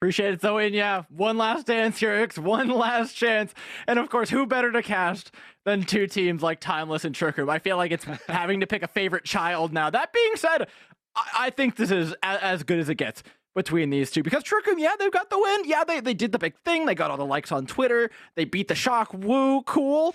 Appreciate it, Zoe. And yeah, one last dance here, Ix. One last chance. And of course, who better to cast than two teams like Timeless and Trick Room? I feel like it's having to pick a favorite child now. That being said, I think this is as good as it gets between these two, because Trick Room, yeah, they've got the win. Yeah, they did the big thing. They got all the likes on Twitter. They beat the Shock. Woo, cool.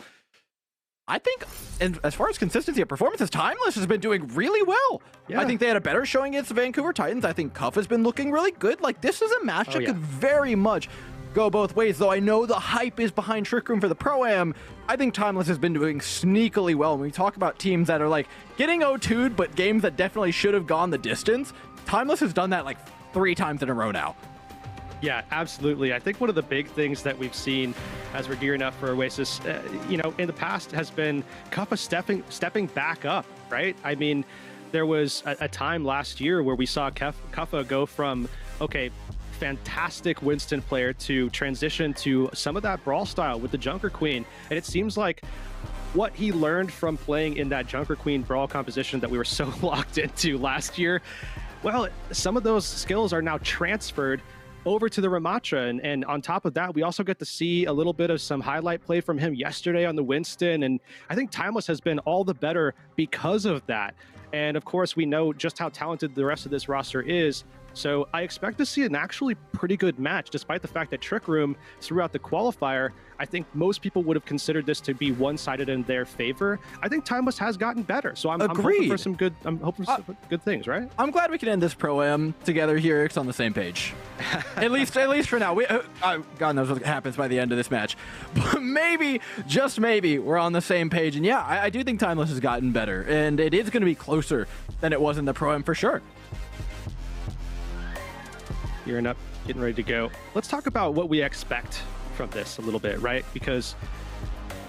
I think, and as far as consistency of performances, Timeless has been doing really well. Yeah. I think they had a better showing against the Vancouver Titans. I think Cuff has been looking really good. Like, this is a match that could very much go both ways, though I know the hype is behind Trick Room for the Pro-Am. I think Timeless has been doing sneakily well. When we talk about teams that are, like, getting 0-2'd, but games that definitely should have gone the distance, Timeless has done that, like, 3 times in a row now. Yeah, absolutely. I think one of the big things that we've seen as we're gearing up for Oasis, in the past has been Kappa stepping back up, right? I mean, there was a time last year where we saw Kappa go from, okay, fantastic Winston player to transition to some of that brawl style with the Junker Queen. And it seems like what he learned from playing in that Junker Queen brawl composition that we were so locked into last year, well, some of those skills are now transferred over to the Ramatra, and on top of that, we also get to see a little bit of some highlight play from him yesterday on the Winston, and I think Timeless has been all the better because of that. And of course, we know just how talented the rest of this roster is, so I expect to see an actually pretty good match, despite the fact that Trick Room throughout the qualifier, I think most people would have considered this to be one-sided in their favor. I think Timeless has gotten better, so I'm hoping for some good. I'm hoping for some good things, right? I'm glad we can end this Pro-Am together here, Ix, on the same page. at least for now. God knows what happens by the end of this match, but maybe, just maybe, we're on the same page. And yeah, I do think Timeless has gotten better, and it is going to be closer than it was in the Pro-Am for sure. Gearing up, getting ready to go. Let's talk about what we expect from this a little bit, right? Because,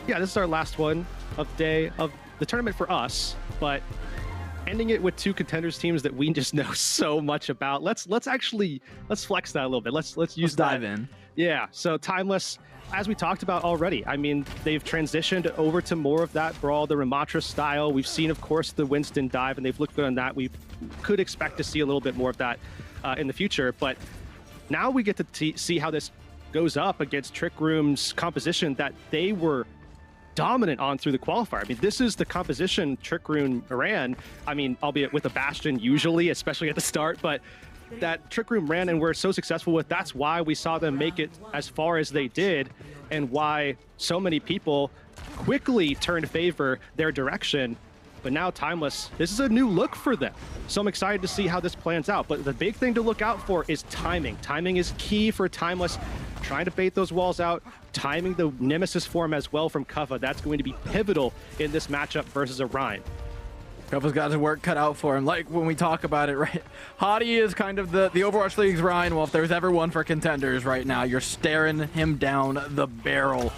yeah, this is our last one of the day of the tournament for us, but ending it with 2 contenders teams that we just know so much about. Let's flex that a little bit. Let's dive in. Yeah. So Timeless, as we talked about already, I mean, they've transitioned over to more of that brawl, the Ramatra style. We've seen, of course, the Winston dive, and they've looked good on that. We could expect to see a little bit more of that in the future, but now we get to see how this goes up against Trick Room's composition that they were dominant on through the qualifier. I mean, this is the composition Trick Room ran. I mean, albeit with a Bastion usually, especially at the start, but that Trick Room ran and were so successful with. That's why we saw them make it as far as they did, and why so many people quickly turned favor their direction. But now Timeless, this is a new look for them. So I'm excited to see how this plans out. But the big thing to look out for is timing. Timing is key for Timeless. Trying to bait those walls out, timing the Nemesis form as well from Kuffa. That's going to be pivotal in this matchup versus Orion. Kuffa's got his work cut out for him. Like when we talk about it, right? Hadi is kind of the Overwatch League's Ryan. Well, if there's ever one for contenders right now, you're staring him down the barrel.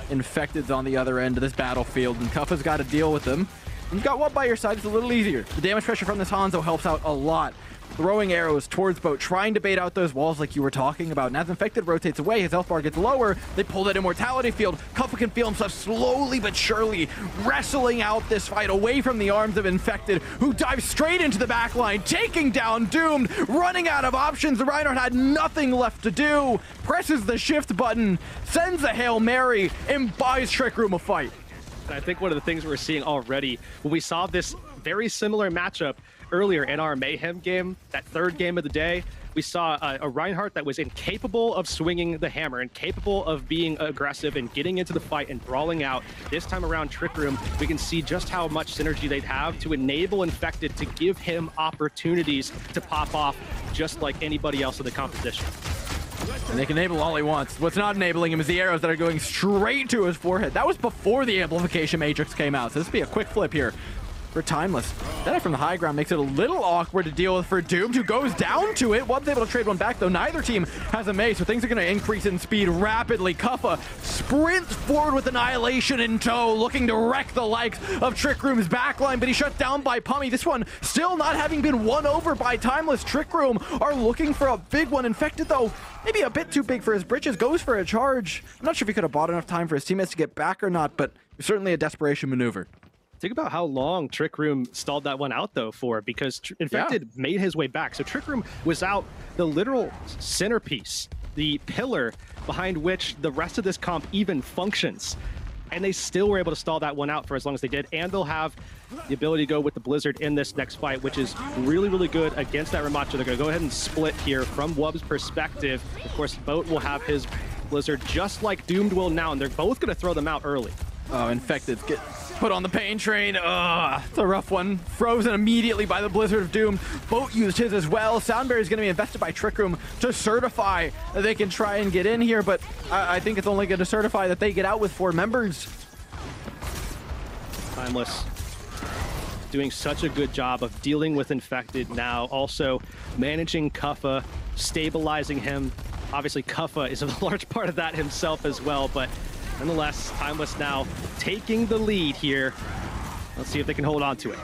Infected's on the other end of this battlefield, and Kuffa's got to deal with them. You've got one by your side, it's a little easier. The damage pressure from this Hanzo helps out a lot. Throwing arrows towards Boat, trying to bait out those walls like you were talking about. And as Infected rotates away, his health bar gets lower. They pull that Immortality field. Kuffa can feel himself slowly but surely wrestling out this fight away from the arms of Infected, who dives straight into the back line, taking down Doomed, running out of options. The Reinhardt had nothing left to do. Presses the shift button, sends a Hail Mary, and buys Trick Room a fight. I think one of the things we're seeing already, when we saw this very similar matchup earlier in our Mayhem game, that 3rd game of the day, we saw a Reinhardt that was incapable of swinging the hammer, incapable of being aggressive and getting into the fight and brawling out. This time around Trick Room, we can see just how much synergy they'd have to enable Infected to give him opportunities to pop off just like anybody else in the competition. And they can enable all he wants. What's not enabling him is the arrows that are going straight to his forehead. That was before the amplification matrix came out, so this would be a quick flip here for Timeless. That from the high ground makes it a little awkward to deal with for Doomed, who goes down to it. Wasn't able to trade one back, though. Neither team has a mace, so things are going to increase in speed rapidly. Kuffa sprints forward with Annihilation in tow, looking to wreck the likes of Trick Room's backline, but he's shut down by Pummy. This one still not having been won over by Timeless. Trick Room are looking for a big one. Infected, though, maybe a bit too big for his britches, goes for a charge. I'm not sure if he could have bought enough time for his teammates to get back or not, but certainly a desperation maneuver. Think about how long Trick Room stalled that one out, though, for, because Infected made his way back. So Trick Room was out the literal centerpiece, the pillar behind which the rest of this comp even functions. And they still were able to stall that one out for as long as they did. And they'll have the ability to go with the Blizzard in this next fight, which is really, really good against that Ramacho. They're going to go ahead and split here from Wub's perspective. Of course, Boat will have his Blizzard just like Doomed will now, and they're both going to throw them out early. Oh, Infected get put on the pain train. Ugh, it's a rough one. Frozen immediately by the Blizzard of Doom. Boat used his as well. Soundberry is going to be invested by Trick Room to certify that they can try and get in here, but I think it's only going to certify that they get out with 4 members. Timeless doing such a good job of dealing with Infected now, also managing Kuffa, stabilizing him. Obviously, Kuffa is a large part of that himself as well, but nonetheless, Timeless now taking the lead here. Let's see if they can hold on to it.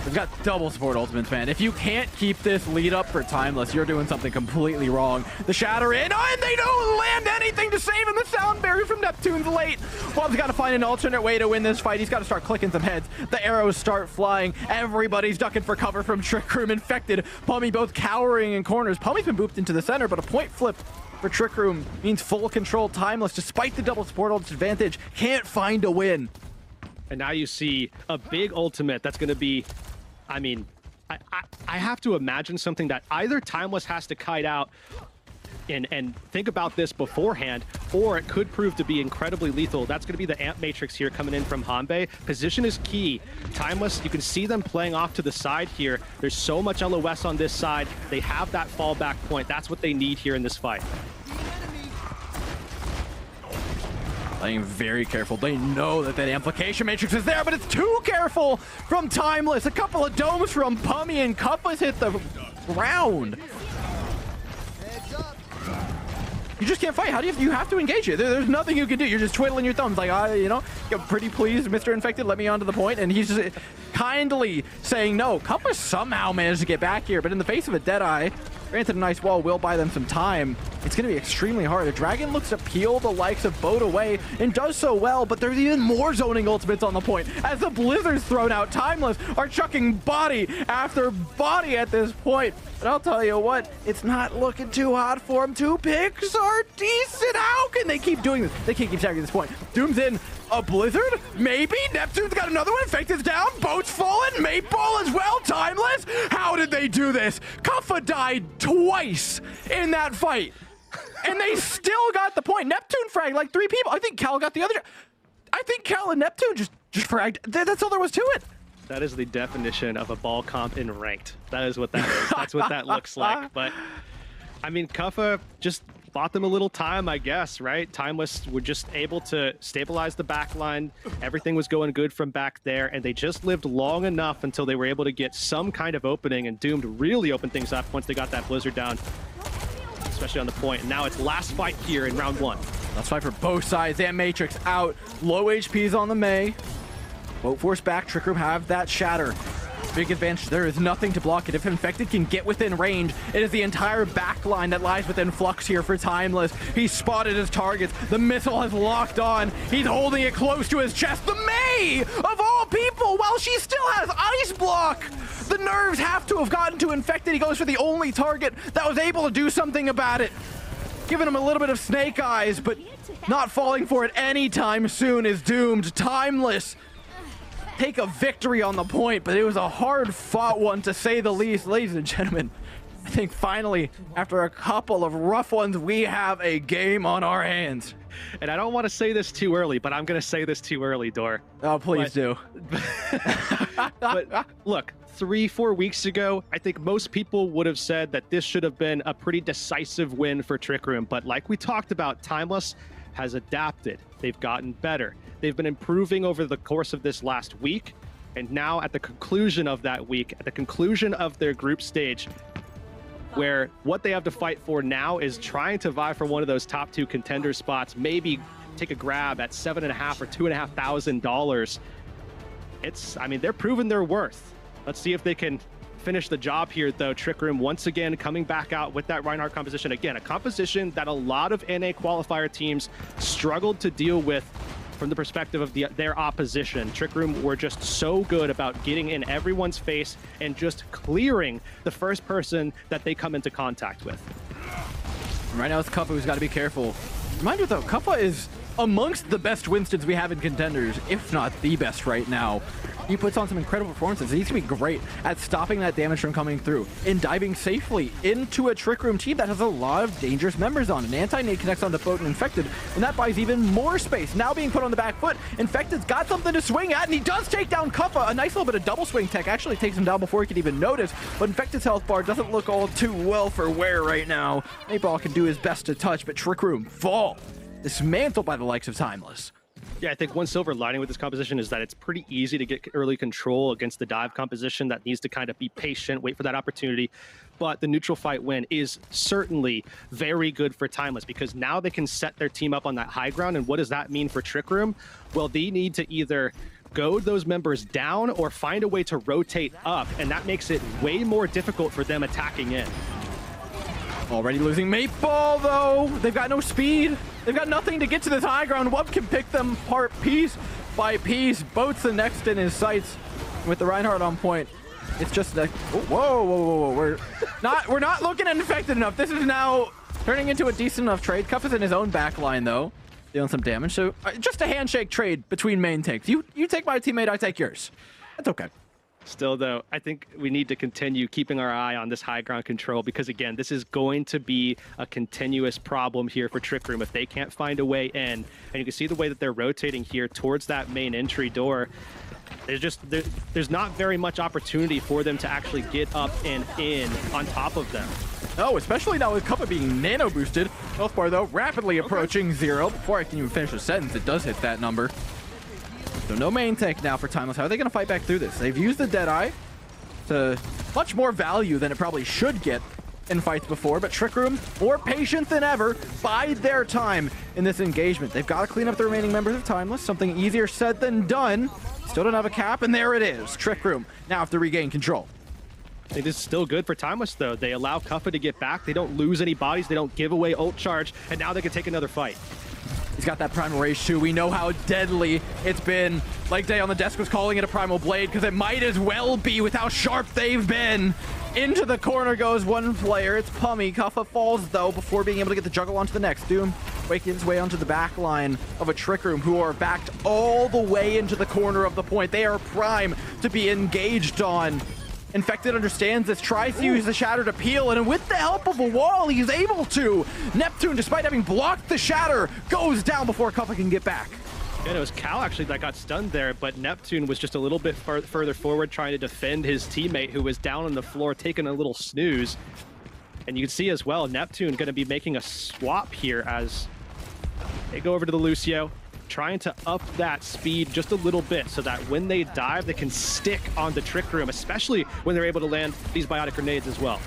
They've got double support ultimates, man. If you can't keep this lead up for Timeless, you're doing something completely wrong. The Shatter in, and they don't land anything to save him. The Soundberry from Neptune's late. Wub's got to find an alternate way to win this fight. He's got to start clicking some heads. The arrows start flying. Everybody's ducking for cover from Trick Room. Infected, Pummy both cowering in corners. Pummy's been booped into the center, but a point flip for Trick Room means full control. Timeless, despite the double support ult advantage, can't find a win. And now you see a big ultimate that's going to be, I mean, I have to imagine something that either Timeless has to kite out and think about this beforehand, or it could prove to be incredibly lethal. That's going to be the Amp Matrix here coming in from Hanbei. Position is key. Timeless, you can see them playing off to the side here. There's so much LOS on this side. They have that fallback point. That's what they need here in this fight. Playing very careful. They know that amplification matrix is there, but it's too careful from Timeless. A couple of domes from Pummy, and Kuffa's hit the ground. You just can't fight. How do you have to engage it? There's nothing you can do. You're just twiddling your thumbs like, you know, pretty please, Mr. Infected, let me onto the point. And he's just kindly saying no. Kuffa somehow managed to get back here, but in the face of a Deadeye, granted a nice wall will buy them some time. It's going to be extremely hard. The Dragon looks to peel the likes of Boat away and does so well, but there's even more zoning ultimates on the point. As the Blizzard's thrown out, Timeless are chucking body after body at this point. But I'll tell you what, it's not looking too hot for them. 2 picks are decent. How can they keep doing this? They can't keep tagging this point. Doom's in. A Blizzard? Maybe? Neptune's got another one. Infected's down. Boat's fallen. Maple as well. Timeless? How did they do this? Kuffa died twice in that fight. And they still got the point. Neptune fragged like 3 people. I think Cal got the other. I think Cal and Neptune just fragged. That's all there was to it. That is the definition of a ball comp in ranked. That is what that is. That's what that looks like. But, I mean, Kuffa just bought them a little time, I guess, right? Timeless were just able to stabilize the back line. Everything was going good from back there, and they just lived long enough until they were able to get some kind of opening, and Doomed really opened things up once they got that Blizzard down, especially on the point. And now it's last fight here in round 1. Let's fight for both sides. And Matrix out. Low HPs on the Mei. Boat Force back. Trick Room have that Shatter. Big advantage. There is nothing to block it. If Infected can get within range, it is the entire back line that lies within flux here for Timeless. He's spotted his targets. The missile has locked on. He's holding it close to his chest. The Mei, of all people, while she still has Ice Block. The nerves have to have gotten to Infected. He goes for the only target that was able to do something about it. Giving him a little bit of snake eyes, but not falling for it anytime soon is Doomed. Timeless take a victory on the point, but it was a hard-fought one, to say the least. Ladies and gentlemen, I think finally, after a couple of rough ones, we have a game on our hands. And I don't want to say this too early, but I'm going to say this too early, Dor. Oh, please do. But look, 3-4 weeks ago, I think most people would have said that this should have been a pretty decisive win for Trick Room. But like we talked about, Timeless has adapted. They've gotten better. They've been improving over the course of this last week. And now at the conclusion of that week, at the conclusion of their group stage, where what they have to fight for now is trying to vie for one of those top 2 contender spots, maybe take a grab at $7,500 or $2,500. I mean, they're proving their worth. Let's see if they can finish the job here, though. Trick Room once again coming back out with that Reinhardt composition. Again, a composition that a lot of NA qualifier teams struggled to deal with from the perspective of their opposition, Trick Room were just so good about getting in everyone's face and just clearing the first person that they come into contact with. Right now it's Kuppa who's got to be careful. Remind you though, Kuppa is amongst the best Winstons we have in contenders, if not the best right now. He puts on some incredible performances. He's going to be great at stopping that damage from coming through and diving safely into a Trick Room team that has a lot of dangerous members on. An anti-nade connects onto Boat and Infected, and that buys even more space. Now being put on the back foot, Infected's got something to swing at, and he does take down Kuppa. A nice little bit of double swing tech actually takes him down before he can even notice, but Infected's health bar doesn't look all too well for wear right now. Mayball can do his best to touch, but Trick Room fall, dismantled by the likes of Timeless. Yeah, I think one silver lining with this composition is that it's pretty easy to get early control against the dive composition that needs to kind of be patient, wait for that opportunity. But the neutral fight win is certainly very good for Timeless because now they can set their team up on that high ground. And what does that mean for Trick Room? Well, they need to either goad those members down or find a way to rotate up, and that makes it way more difficult for them attacking in. Already losing Mayball, though. They've got no speed. They've got nothing to get to this high ground. Wub can pick them apart piece by piece. Boat's the next in his sights with the Reinhardt on point. It's just like, whoa. We're not looking at Infected enough. This is now turning into a decent enough trade. Cuff is in his own back line, though, dealing some damage. So just a handshake trade between main takes. You take my teammate, I take yours. That's okay. Still, though, I think we need to continue keeping our eye on this high ground control because, again, this is going to be a continuous problem here for Trick Room if they can't find a way in. And you can see the way that they're rotating here towards that main entry door. There's not very much opportunity for them to actually get up and in on top of them. Oh, especially now with Kuppa being nano boosted. Health bar, though, rapidly approaching 0. Before I can even finish the sentence, it does hit that number. So no main tank now for Timeless. How are they going to fight back through this? They've used the Deadeye to much more value than it probably should get in fights before, but Trick Room, more patient than ever, bide their time in this engagement. They've got to clean up the remaining members of Timeless. Something easier said than done. Still don't have a cap, and there it is. Trick Room now have to regain control. I think this is still good for Timeless, though. They allow Kuppa to get back. They don't lose any bodies. They don't give away ult charge, and now they can take another fight. He's got that Primal Rage too. We know how deadly it's been. Like Day on the desk was calling it a Primal Blade because it might as well be with how sharp they've been. Into the corner goes one player. It's Pummy. Kuppa falls, though, before being able to get the juggle onto the next. Doom making his way onto the back line of a Trick Room who are backed all the way into the corner of the point. They are prime to be engaged on. Infected understands this, tries to use the Shatter to peel, and with the help of a wall, he's able to. Neptune, despite having blocked the Shatter, goes down before Kuppa can get back. And it was Cal actually that got stunned there, but Neptune was just a little bit further forward trying to defend his teammate who was down on the floor taking a little snooze. And you can see as well, Neptune going to be making a swap here as they go over to the Lucio, trying to up that speed just a little bit so that when they dive, they can stick on the Trick Room, especially when they're able to land these biotic grenades as well.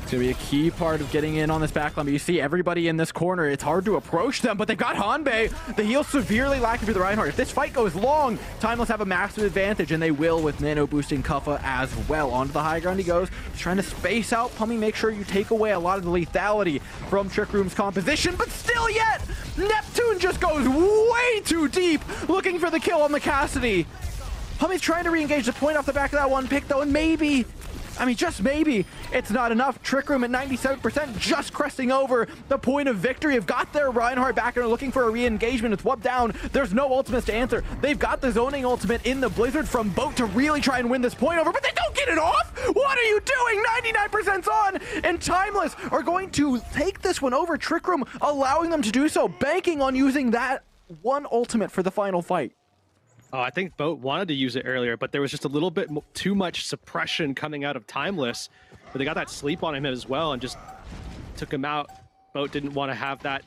It's going to be a key part of getting in on this backline, but you see everybody in this corner. It's hard to approach them, but they've got Hanbei. The heal severely lacking for the Reinhardt. If this fight goes long, Timeless have a massive advantage, and they will with nano boosting Kuppa as well. Onto the high ground he goes. He's trying to space out Pummy, make sure you take away a lot of the lethality from Trick Room's composition, but still yet, Neptune just goes way too deep, looking for the kill on the Cassidy. Pummy's trying to re-engage the point off the back of that one pick, though, and maybe, I mean, just maybe, it's not enough. Trick Room at 97%, just cresting over the point of victory. Have got their Reinhardt back and are looking for a re-engagement. It's Wub down. There's no ultimates to answer. They've got the zoning ultimate in the Blizzard from Boat to really try and win this point over, but they don't get it off. What are you doing? 99%'s on, and Timeless are going to take this one over Trick Room, allowing them to do so, banking on using that one ultimate for the final fight. Oh, I think Boat wanted to use it earlier, but there was just a little bit too much suppression coming out of Timeless. But they got that sleep on him as well and just took him out. Boat didn't want to have that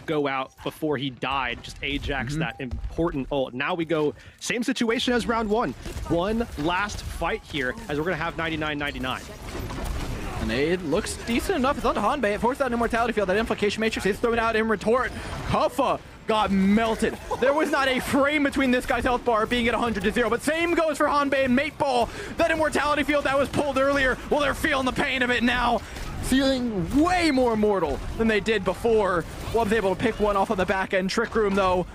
go out before he died. Just Ajax that important ult. Now we go same situation as round one. One last fight here as we're going to have 99-99. And it looks decent enough. It's onto Hanbei. It forced out an immortality field. That implication matrix is thrown out in retort. Kuppa got melted. There was not a frame between this guy's health bar being at 100-0, but same goes for Hanbei and Mateball. That immortality field that was pulled earlier, well, they're feeling the pain of it now. Feeling way more mortal than they did before. Wub's able to pick one off on the back end. Trick Room, though,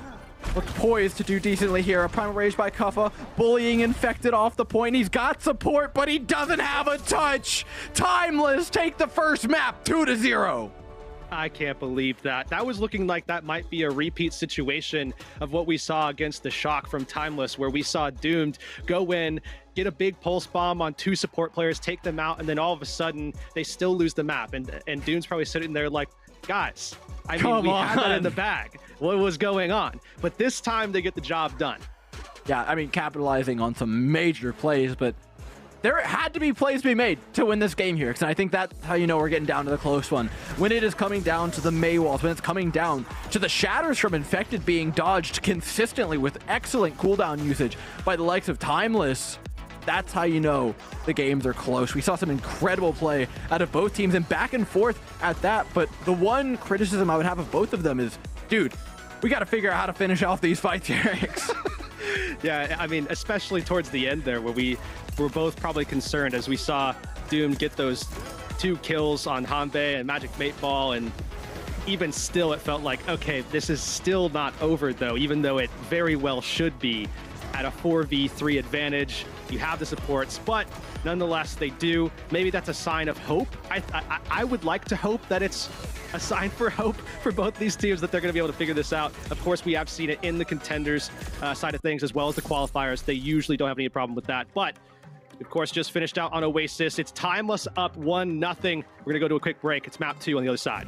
look poised to do decently here. A Primal Rage by Kuffa, bullying Infected off the point. He's got support, but he doesn't have a touch. Timeless take the first map, 2-0. I can't believe that. That was looking like that might be a repeat situation of what we saw against the Shock from Timeless, where we saw Doomed go in, get a big pulse bomb on 2 support players, take them out, and then all of a sudden they still lose the map. And Doomed's probably sitting there like, guys, I mean, we had that in the bag. What was going on? But this time they get the job done. Yeah, I mean, capitalizing on some major plays, but there had to be plays to be made to win this game here, because I think that's how you know we're getting down to the close one. When it is coming down to the Mei walls, when it's coming down to the shatters from Infected being dodged consistently with excellent cooldown usage by the likes of Timeless, that's how you know the games are close. We saw some incredible play out of both teams and back and forth at that, but the one criticism I would have of both of them is, dude, we got to figure out how to finish off these fights here. Yeah, I mean, especially towards the end there, where we were both probably concerned as we saw Doom get those 2 kills on Hanbei and Magic 8 Ball, and even still it felt like, okay, this is still not over though, even though it very well should be. At a 4v3 advantage, you have the supports, but nonetheless they do. Maybe that's a sign of hope. I would like to hope that it's a sign for hope for both these teams, that they're going to be able to figure this out. Of course, we have seen it in the contenders side of things as well as the qualifiers. They usually don't have any problem with that, but of course, just finished out on Oasis. It's Timeless up 1-0. We're going to go to a quick break. It's map 2 on the other side.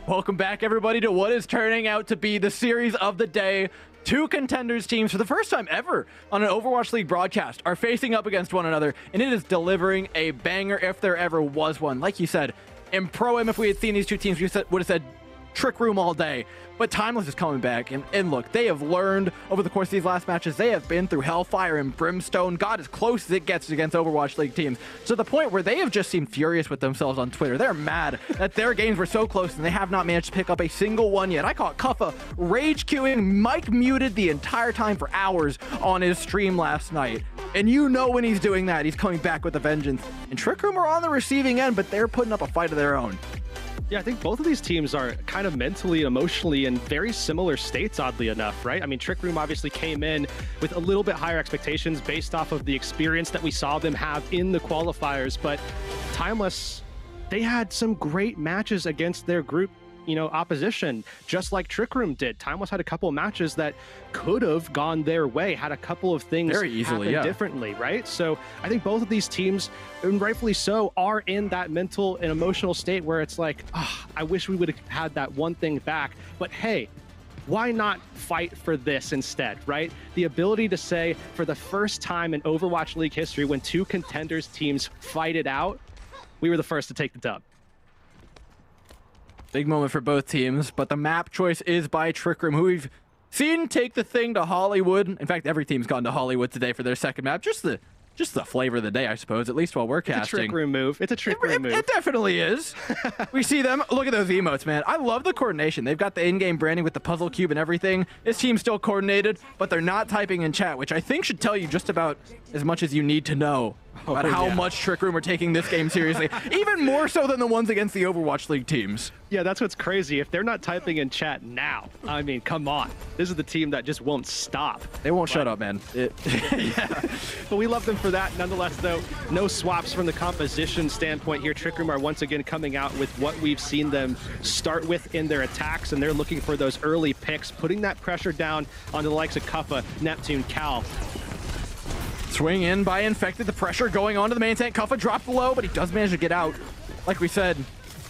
Welcome back, everybody, to what is turning out to be the series of the day. Two contenders teams, for the first time ever on an Overwatch League broadcast, are facing up against one another, and it is delivering a banger if there ever was one. Like you said, in Pro-Am, if we had seen these two teams, we would have said Trick Room all day. But Timeless is coming back, and look, they have learned over the course of these last matches. They have been through hellfire and brimstone, got as close as it gets against Overwatch League teams, to the point where they have just seemed furious with themselves on Twitter. They're mad that their games were so close and they have not managed to pick up a single one yet. I caught Kuffa rage queuing, mic muted the entire time for hours on his stream last night. And you know when he's doing that, he's coming back with a vengeance. And Trick Room are on the receiving end, but they're putting up a fight of their own. Yeah, I think both of these teams are kind of mentally, emotionally in very similar states, oddly enough, right? I mean, Trick Room obviously came in with a little bit higher expectations based off of the experience that we saw them have in the qualifiers, but Timeless, they had some great matches against their group, opposition, just like Trick Room did. Timeless had a couple of matches that could have gone their way, had a couple of things very easily, happen differently, right? So I think both of these teams, and rightfully so, are in that mental and emotional state where it's like, I wish we would have had that one thing back, but hey, why not fight for this instead, right? The ability to say, for the first time in Overwatch League history, when two contenders teams fight it out, we were the first to take the dub. Big moment for both teams, but the map choice is by Trick Room, who we've seen take the thing to Hollywood. In fact, every team's gone to Hollywood today for their second map. Just the flavor of the day, I suppose, at least while we're casting. It's a Trick Room move. It's a Trick Room move. It definitely is. We see them. Look at those emotes, man. I love the coordination. They've got the in-game branding with the puzzle cube and everything. This team's still coordinated, but they're not typing in chat, which I think should tell you just about as much as you need to know about how much Trick Room are taking this game seriously. Even more so than the ones against the Overwatch League teams. Yeah, that's what's crazy. If they're not typing in chat now, I mean, come on. This is the team that just won't stop. They won't shut up, man. Yeah. But we love them for that. Nonetheless, though, no swaps from the composition standpoint here. Trick Room are once again coming out with what we've seen them start with in their attacks, and they're looking for those early picks, putting that pressure down on the likes of Kuffa, Neptune, Cal. Swing in by Infected, the pressure going onto the main tank. Kuffa dropped below, but he does manage to get out. Like we said,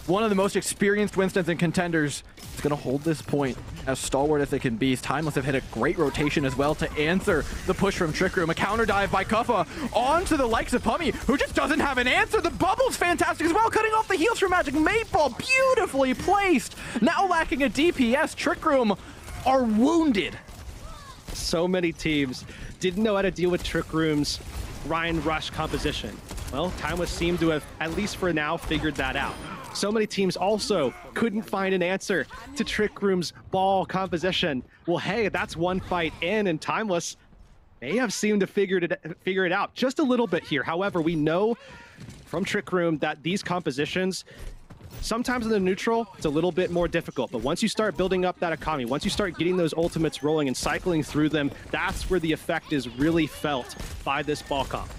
one of the most experienced Winstons and contenders is going to hold this point as stalwart as they can be. Timeless have hit a great rotation as well to answer the push from Trick Room. A counter dive by Kuffa onto the likes of Pummy, who just doesn't have an answer. The bubble's fantastic as well, cutting off the heals from Magic. Mateball beautifully placed. Now lacking a DPS, Trick Room are wounded. So many teams didn't know how to deal with Trick Room's Ryan Rush composition. Well, Timeless seemed to have, at least for now, figured that out. So many teams also couldn't find an answer to Trick Room's ball composition. Well, hey, that's one fight in, and Timeless may have seemed to figure it out just a little bit here. However, we know from Trick Room that these compositions, sometimes in the neutral, it's a little bit more difficult, but once you start building up that economy, once you start getting those ultimates rolling and cycling through them, that's where the effect is really felt by this ball comp.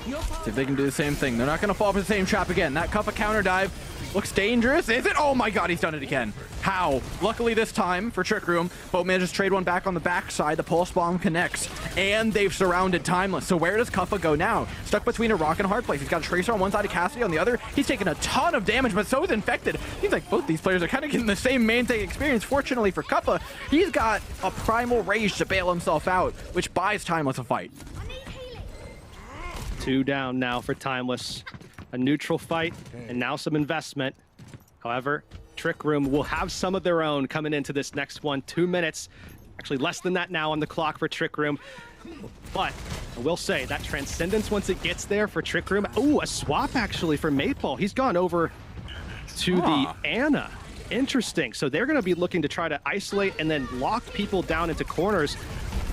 See if they can do the same thing. They're not going to fall for the same trap again. That Kuffa counter dive looks dangerous. Is it? Oh my god, he's done it again. How? Luckily this time for Trick Room, Boat manages to trade one back on the backside. The pulse bomb connects, and they've surrounded Timeless. So where does Kuffa go now? Stuck between a rock and a hard place. He's got a Tracer on one side of Cassidy on the other. He's taking a ton of damage, but so is Infected. Seems like both these players are kind of getting the same main tank experience. Fortunately for Kuffa, he's got a primal rage to bail himself out, which buys Timeless a fight. 2 down now for Timeless. A neutral fight, and now some investment. However, Trick Room will have some of their own coming into this next one. 2 minutes, actually less than that now on the clock for Trick Room. But I will say that Transcendence, once it gets there for Trick Room, oh, a swap actually for Mateball. He's gone over to the Ana. Interesting. So they're going to be looking to try to isolate and then lock people down into corners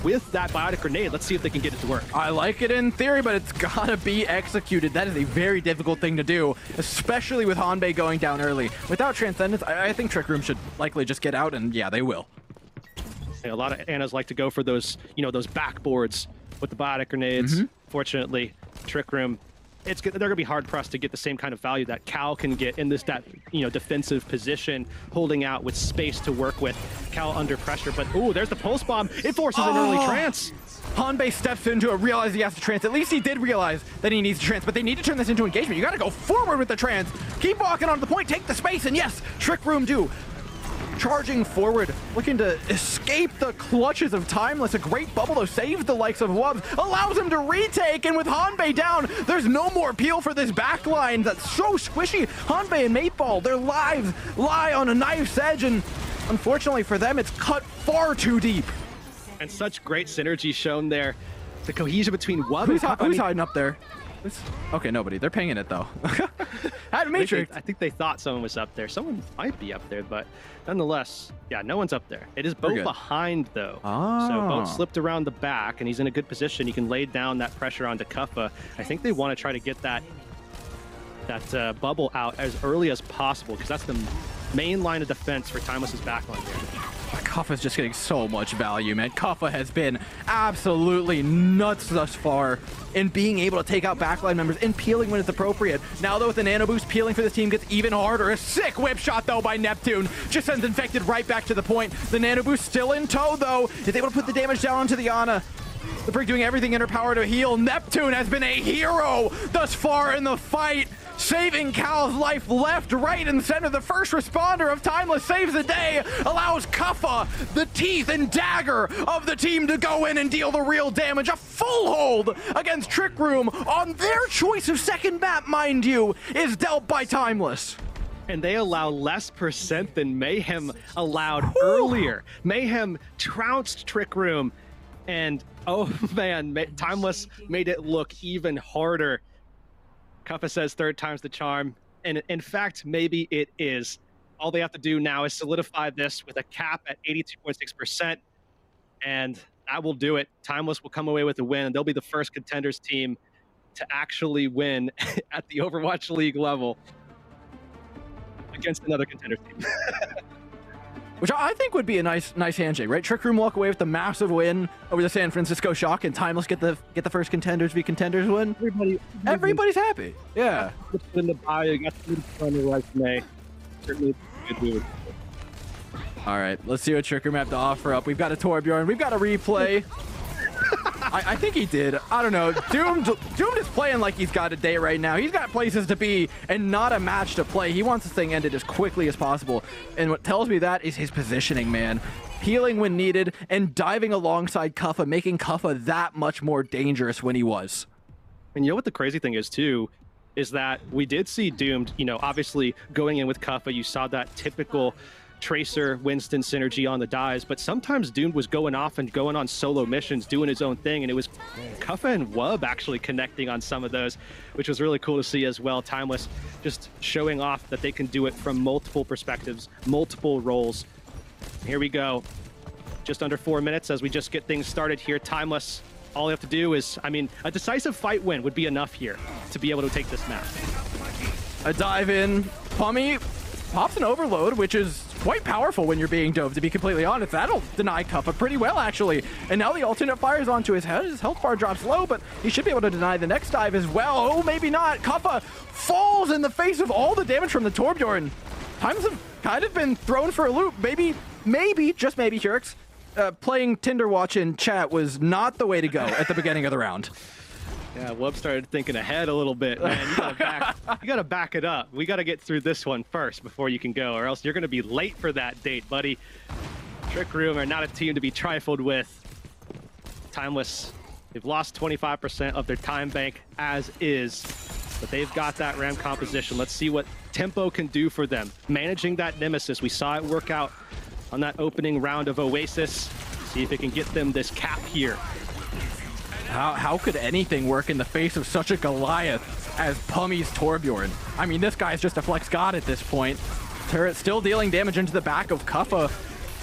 with that biotic grenade. Let's see if they can get it to work. I like it in theory, but it's gotta be executed. That is a very difficult thing to do, especially with Hanbei going down early. Without Transcendence, I think Trick Room should likely just get out, and yeah, they will. A lot of Anas like to go for those, those backboards with the biotic grenades. Fortunately, Trick Room they're going to be hard pressed to get the same kind of value that Cal can get in this defensive position, holding out with space to work with. Cal under pressure, but ooh, there's the pulse bomb. It forces an early trance. Hanbei steps into it, realizes he has to trance. At least he did realize that he needs to trance, but they need to turn this into engagement. You got to go forward with the trance. Keep walking onto the point, take the space, and yes, Trick Room do. Charging forward, looking to escape the clutches of Timeless. A great bubble, though, saves the likes of Wubs, allows him to retake, and with Hanbei down, there's no more peel for this backline that's so squishy. Hanbei and Mateball, their lives lie on a knife's edge, and unfortunately for them, it's cut far too deep. And such great synergy shown there. The cohesion between Wub and Cup. Who's hiding up there? Okay, nobody. They're pinging it, though. Matrix. I think they thought someone was up there. Someone might be up there, but nonetheless, yeah, no one's up there. It is Bo behind, though. Oh. So Bo slipped around the back, and he's in a good position. He can lay down that pressure onto Kuffa. I think they want to try to get that bubble out as early as possible, because that's the main line of defense for Timeless's backline here. Kuffa's just getting so much value, man. Kuffa has been absolutely nuts thus far in being able to take out backline members and peeling when it's appropriate. Now, though, with the nano boost, peeling for this team gets even harder. A sick whip shot, though, by Neptune. Just sends Infected right back to the point. The nano boost still in tow, though. Is able to put the damage down onto the Ana. The Brig doing everything in her power to heal. Neptune has been a hero thus far in the fight, saving Cal's life left, right, and center. The first responder of Timeless saves the day, allows Kuffa, the teeth and dagger of the team, to go in and deal the real damage. A full hold against Trick Room on their choice of second map, mind you, is dealt by Timeless. And they allow less percent than Mayhem allowed earlier. Mayhem trounced Trick Room, and oh man, Timeless made it look even harder. Kuffa says third time's the charm, and in fact, maybe it is. All they have to do now is solidify this with a cap at 82.6%, and that will do it. Timeless will come away with a win, and they'll be the first contenders team to actually win at the Overwatch League level against another contenders team. Which I think would be a nice handshake, right? Trick Room walk away with the massive win over the San Francisco Shock, and Timeless get the first contenders v contenders win. Everybody's happy. Yeah. In the bio, you got the on the resume. Certainly a good move. All right, let's see what Trick Room have to offer up. We've got a Torbjorn. We've got a replay. I think he did. I don't know. Doomed is playing like he's got a day right now. He's got places to be and not a match to play. He wants this thing ended as quickly as possible. And what tells me that is his positioning, man. Peeling when needed and diving alongside Kuffa, making Kuffa that much more dangerous when he was. And you know what the crazy thing is, too, is that we did see Doomed, obviously going in with Kuffa. You saw that typical Tracer Winston synergy on the dives, but sometimes Doomed was going off and going on solo missions, doing his own thing, and it was Kuffa and Wub actually connecting on some of those, which was really cool to see as well. Timeless just showing off that they can do it from multiple perspectives, multiple roles. Here we go. Just under 4 minutes as we just get things started here. Timeless, all you have to do is, a decisive fight win would be enough here to be able to take this map. A dive in. Pummy pops an overload, which is quite powerful when you're being dove, to be completely honest. That'll deny Kuffa pretty well, actually. And now the alternate fires onto his head. His health bar drops low, but he should be able to deny the next dive as well. Oh, maybe not. Kuffa falls in the face of all the damage from the Torbjorn. Times have kind of been thrown for a loop. Maybe, just maybe, Hurix, playing Tinder Watch in chat was not the way to go at the beginning of the round. Yeah, Wub started thinking ahead a little bit, man. You gotta back it up. We gotta get through this one first before you can go, or else you're gonna be late for that date, buddy. Trick Room are not a team to be trifled with. Timeless, they've lost 25% of their time bank as is, but they've got that RAM composition. Let's see what Tempo can do for them. Managing that Nemesis, we saw it work out on that opening round of Oasis. See if it can get them this cap here. How could anything work in the face of such a Goliath as Pummy's Torbjorn? This guy's just a flex god at this point. Turret still dealing damage into the back of Kuffa.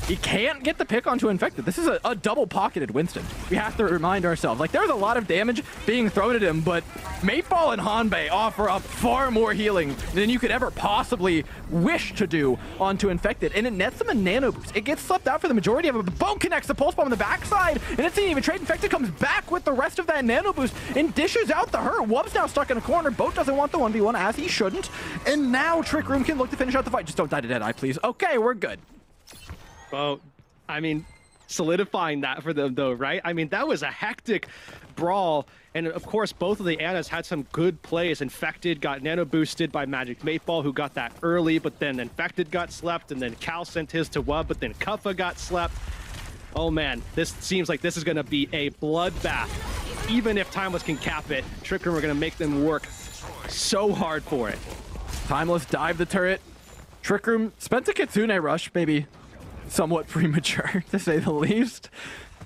He can't get the pick onto Infected. This is a double-pocketed Winston. We have to remind ourselves. Like, there's a lot of damage being thrown at him, but Mayfall and Hanbei offer up far more healing than you could ever possibly wish to do onto Infected. And it nets them a nano boost. It gets slipped out for the majority of it. The boat connects the pulse bomb on the backside, and it's not even trade. Infected comes back with the rest of that nano boost and dishes out the hurt. Wub's now stuck in a corner. Boat doesn't want the 1v1, as he shouldn't. And now Trick Room can look to finish out the fight. Just don't die to Deadeye, please. Okay, we're good. Well, I mean, solidifying that for them, though, right? I mean, that was a hectic brawl. And of course, both of the Annas had some good plays. Infected got nano boosted by Magic Mayfall, who got that early, but then Infected got slept, and then Cal sent his to Wub, but then Kuffa got slept. Oh man, this seems like this is going to be a bloodbath. Even if Timeless can cap it, Trick Room are going to make them work so hard for it. Timeless dived the turret. Trick Room spent a Kitsune rush, maybe somewhat premature, to say the least.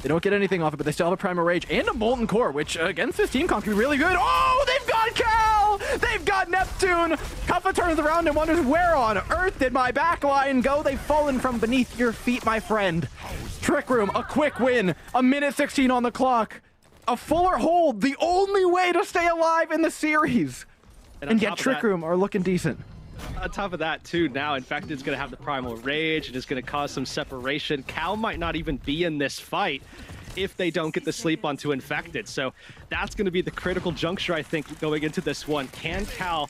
They don't get anything off it, but they still have a Primal Rage and a Molten Core, which against this team comp can be really good. Oh, they've got Cal! They've got Neptune! Kuffa turns around and wonders, where on earth did my backline go? They've fallen from beneath your feet, my friend. Trick Room, a quick win. A minute 16 on the clock. A fuller hold, the only way to stay alive in the series. And yet Trick Room are looking decent. On top of that, too, now Infected's going to have the Primal Rage and is going to cause some separation. Cal might not even be in this fight if they don't get the sleep onto Infected. So that's going to be the critical juncture, I think, going into this one. Can Cal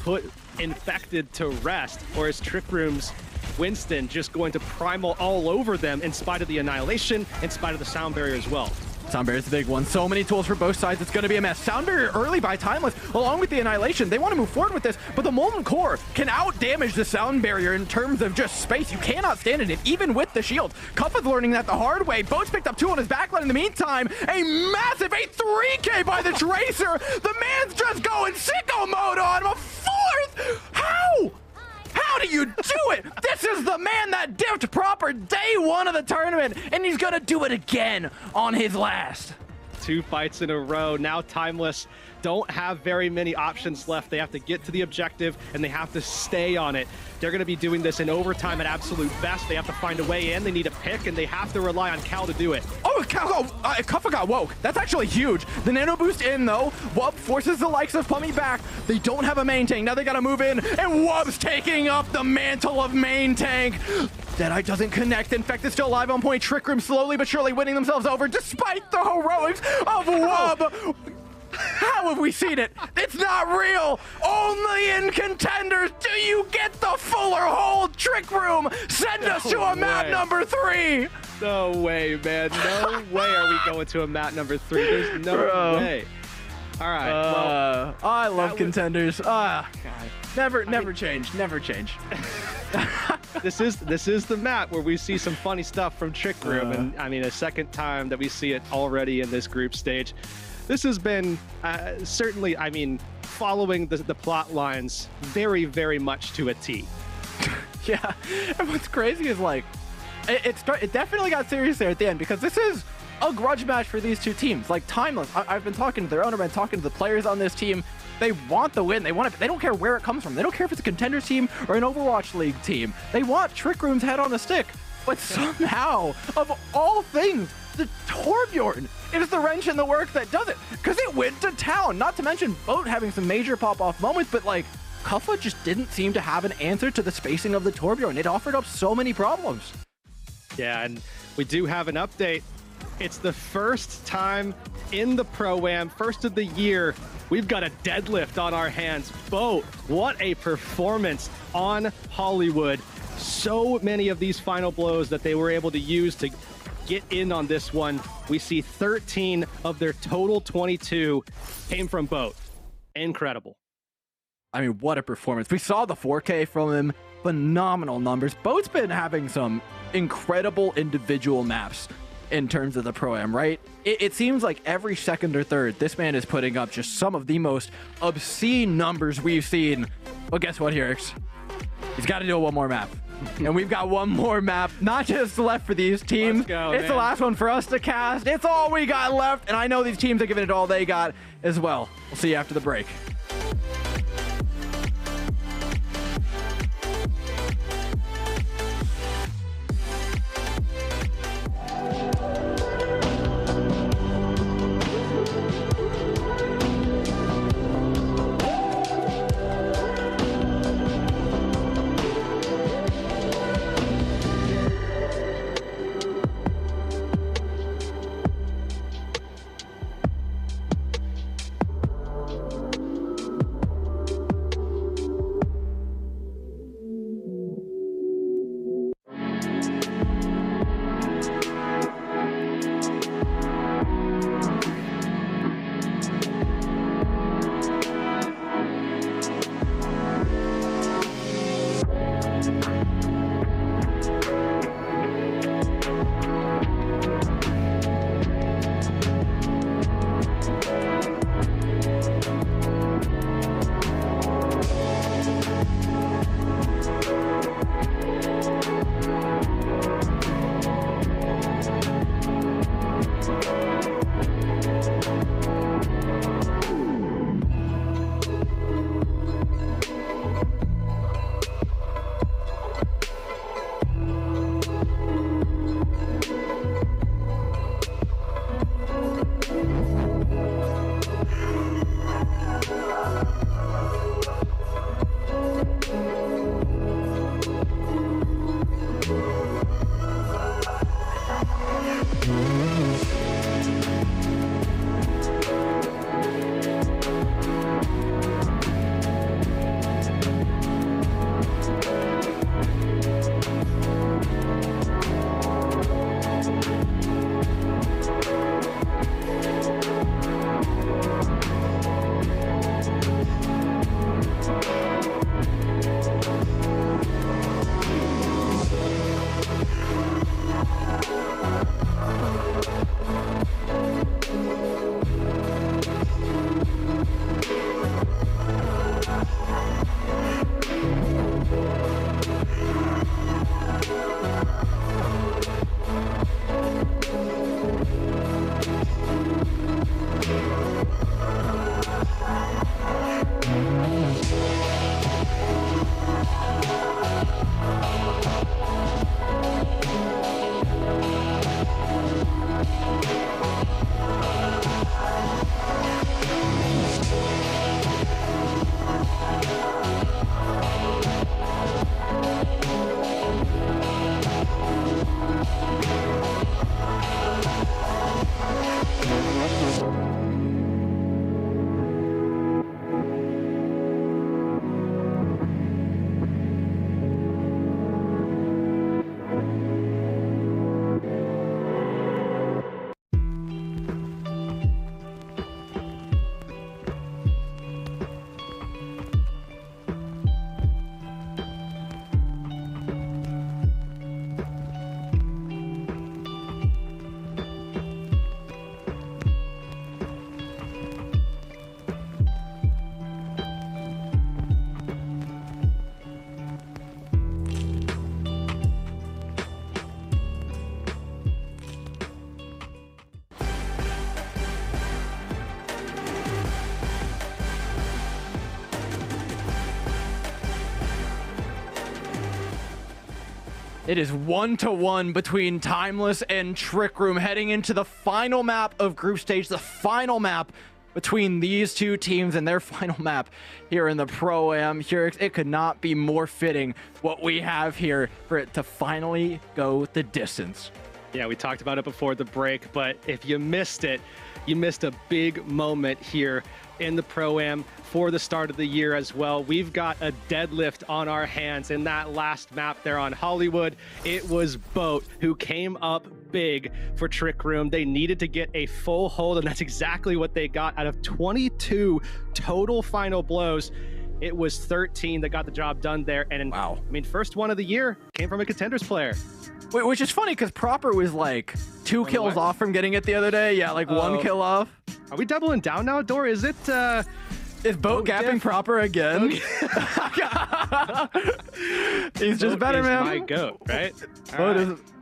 put Infected to rest, or is Trick Room's Winston just going to Primal all over them in spite of the Annihilation, in spite of the Sound Barrier as well? Sound Barrier's the big one. So many tools for both sides. It's going to be a mess. Sound Barrier early by Timeless, along with the Annihilation. They want to move forward with this, but the Molten Core can out-damage the Sound Barrier in terms of just space. You cannot stand in it, even with the shield. Kuffa's learning that the hard way. Boat's picked up 2 on his backline in the meantime. A massive 3K by the Tracer. The man's just going sicko mode on him. A 4th! How? How do you do it? This is the man that dipped proper day 1 of the tournament, and he's gonna do it again on his last. 2 fights in a row. Now Timeless don't have very many options left. They have to get to the objective, and they have to stay on it. They're going to be doing this in overtime at absolute best. They have to find a way in. They need a pick, and they have to rely on Cal to do it. Oh, Kuffa got woke. That's actually huge. The nano boost in, though. Wub forces the likes of Pummy back. They don't have a main tank. Now they got to move in, and Wub's taking up the mantle of main tank. Deadeye doesn't connect. Infected still alive on point. Trick Room slowly but surely winning themselves over despite the heroics of Wub. How have we seen it? It's not real. Only in contenders do you get the fuller hold. Trick Room, send us to a map number 3. No way, man. No way are we going to a map number 3. There's no way. All right. Well, I love contenders. God. Never change. Never change. This is the map where we see some funny stuff from Trick Room, and I mean, a second time that we see it already in this group stage. This has been certainly, I mean, following the plot lines very, very much to a T. Yeah, and what's crazy is like, it definitely got serious there at the end, because this is a grudge match for these two teams. Like Timeless, I've been talking to their owner, been talking to the players on this team. They want the win. They want it. They don't care where it comes from. They don't care if it's a contenders team or an Overwatch League team. They want Trick Room's head on the stick. But somehow, of all things, the Torbjorn is the wrench in the works that does it, because it went to town. Not to mention Boat having some major pop-off moments, but like Kuffa just didn't seem to have an answer to the spacing of the Torbjorn. It offered up so many problems. Yeah, and we do have an update. It's the first time in the Pro-Am, first of the year, we've got a deadlift on our hands. Boat, what a performance on Hollywood. So many of these final blows that they were able to use to get in on this one. We see 13 of their total 22 came from Boat. Incredible. I mean, what a performance. We saw the 4K from him. Phenomenal numbers. Boat's been having some incredible individual maps in terms of the Pro-Am, right? It seems like every second or third, this man is putting up just some of the most obscene numbers we've seen. Well, guess what, Herix? He's got to do one more map. And we've got one more map, not just left for these teams. Let's go, it's man. The last one for us to cast. It's all we got left. And I know these teams are giving it all they got as well. We'll see you after the break. It is 1-1 between Timeless and Trick Room heading into the final map of group stage, the final map between these two teams and their final map here in the Pro-Am. Here, it could not be more fitting what we have here for it to finally go the distance. Yeah, we talked about it before the break, but if you missed it, you missed a big moment here in the Pro-Am for the start of the year as well. We've got a deadlift on our hands in that last map there on Hollywood. It was Boat who came up big for Trick Room. They needed to get a full hold, and that's exactly what they got. Out of 22 total final blows, it was 13 that got the job done there. And wow, I mean, first one of the year came from a Contenders player. Which is funny because Proper was like 2 kills off from getting it the other day. Yeah, like 1 kill off. Are we doubling down now, Dor? Is it is Boat gapping Proper again? He's just better, man. My goat, right?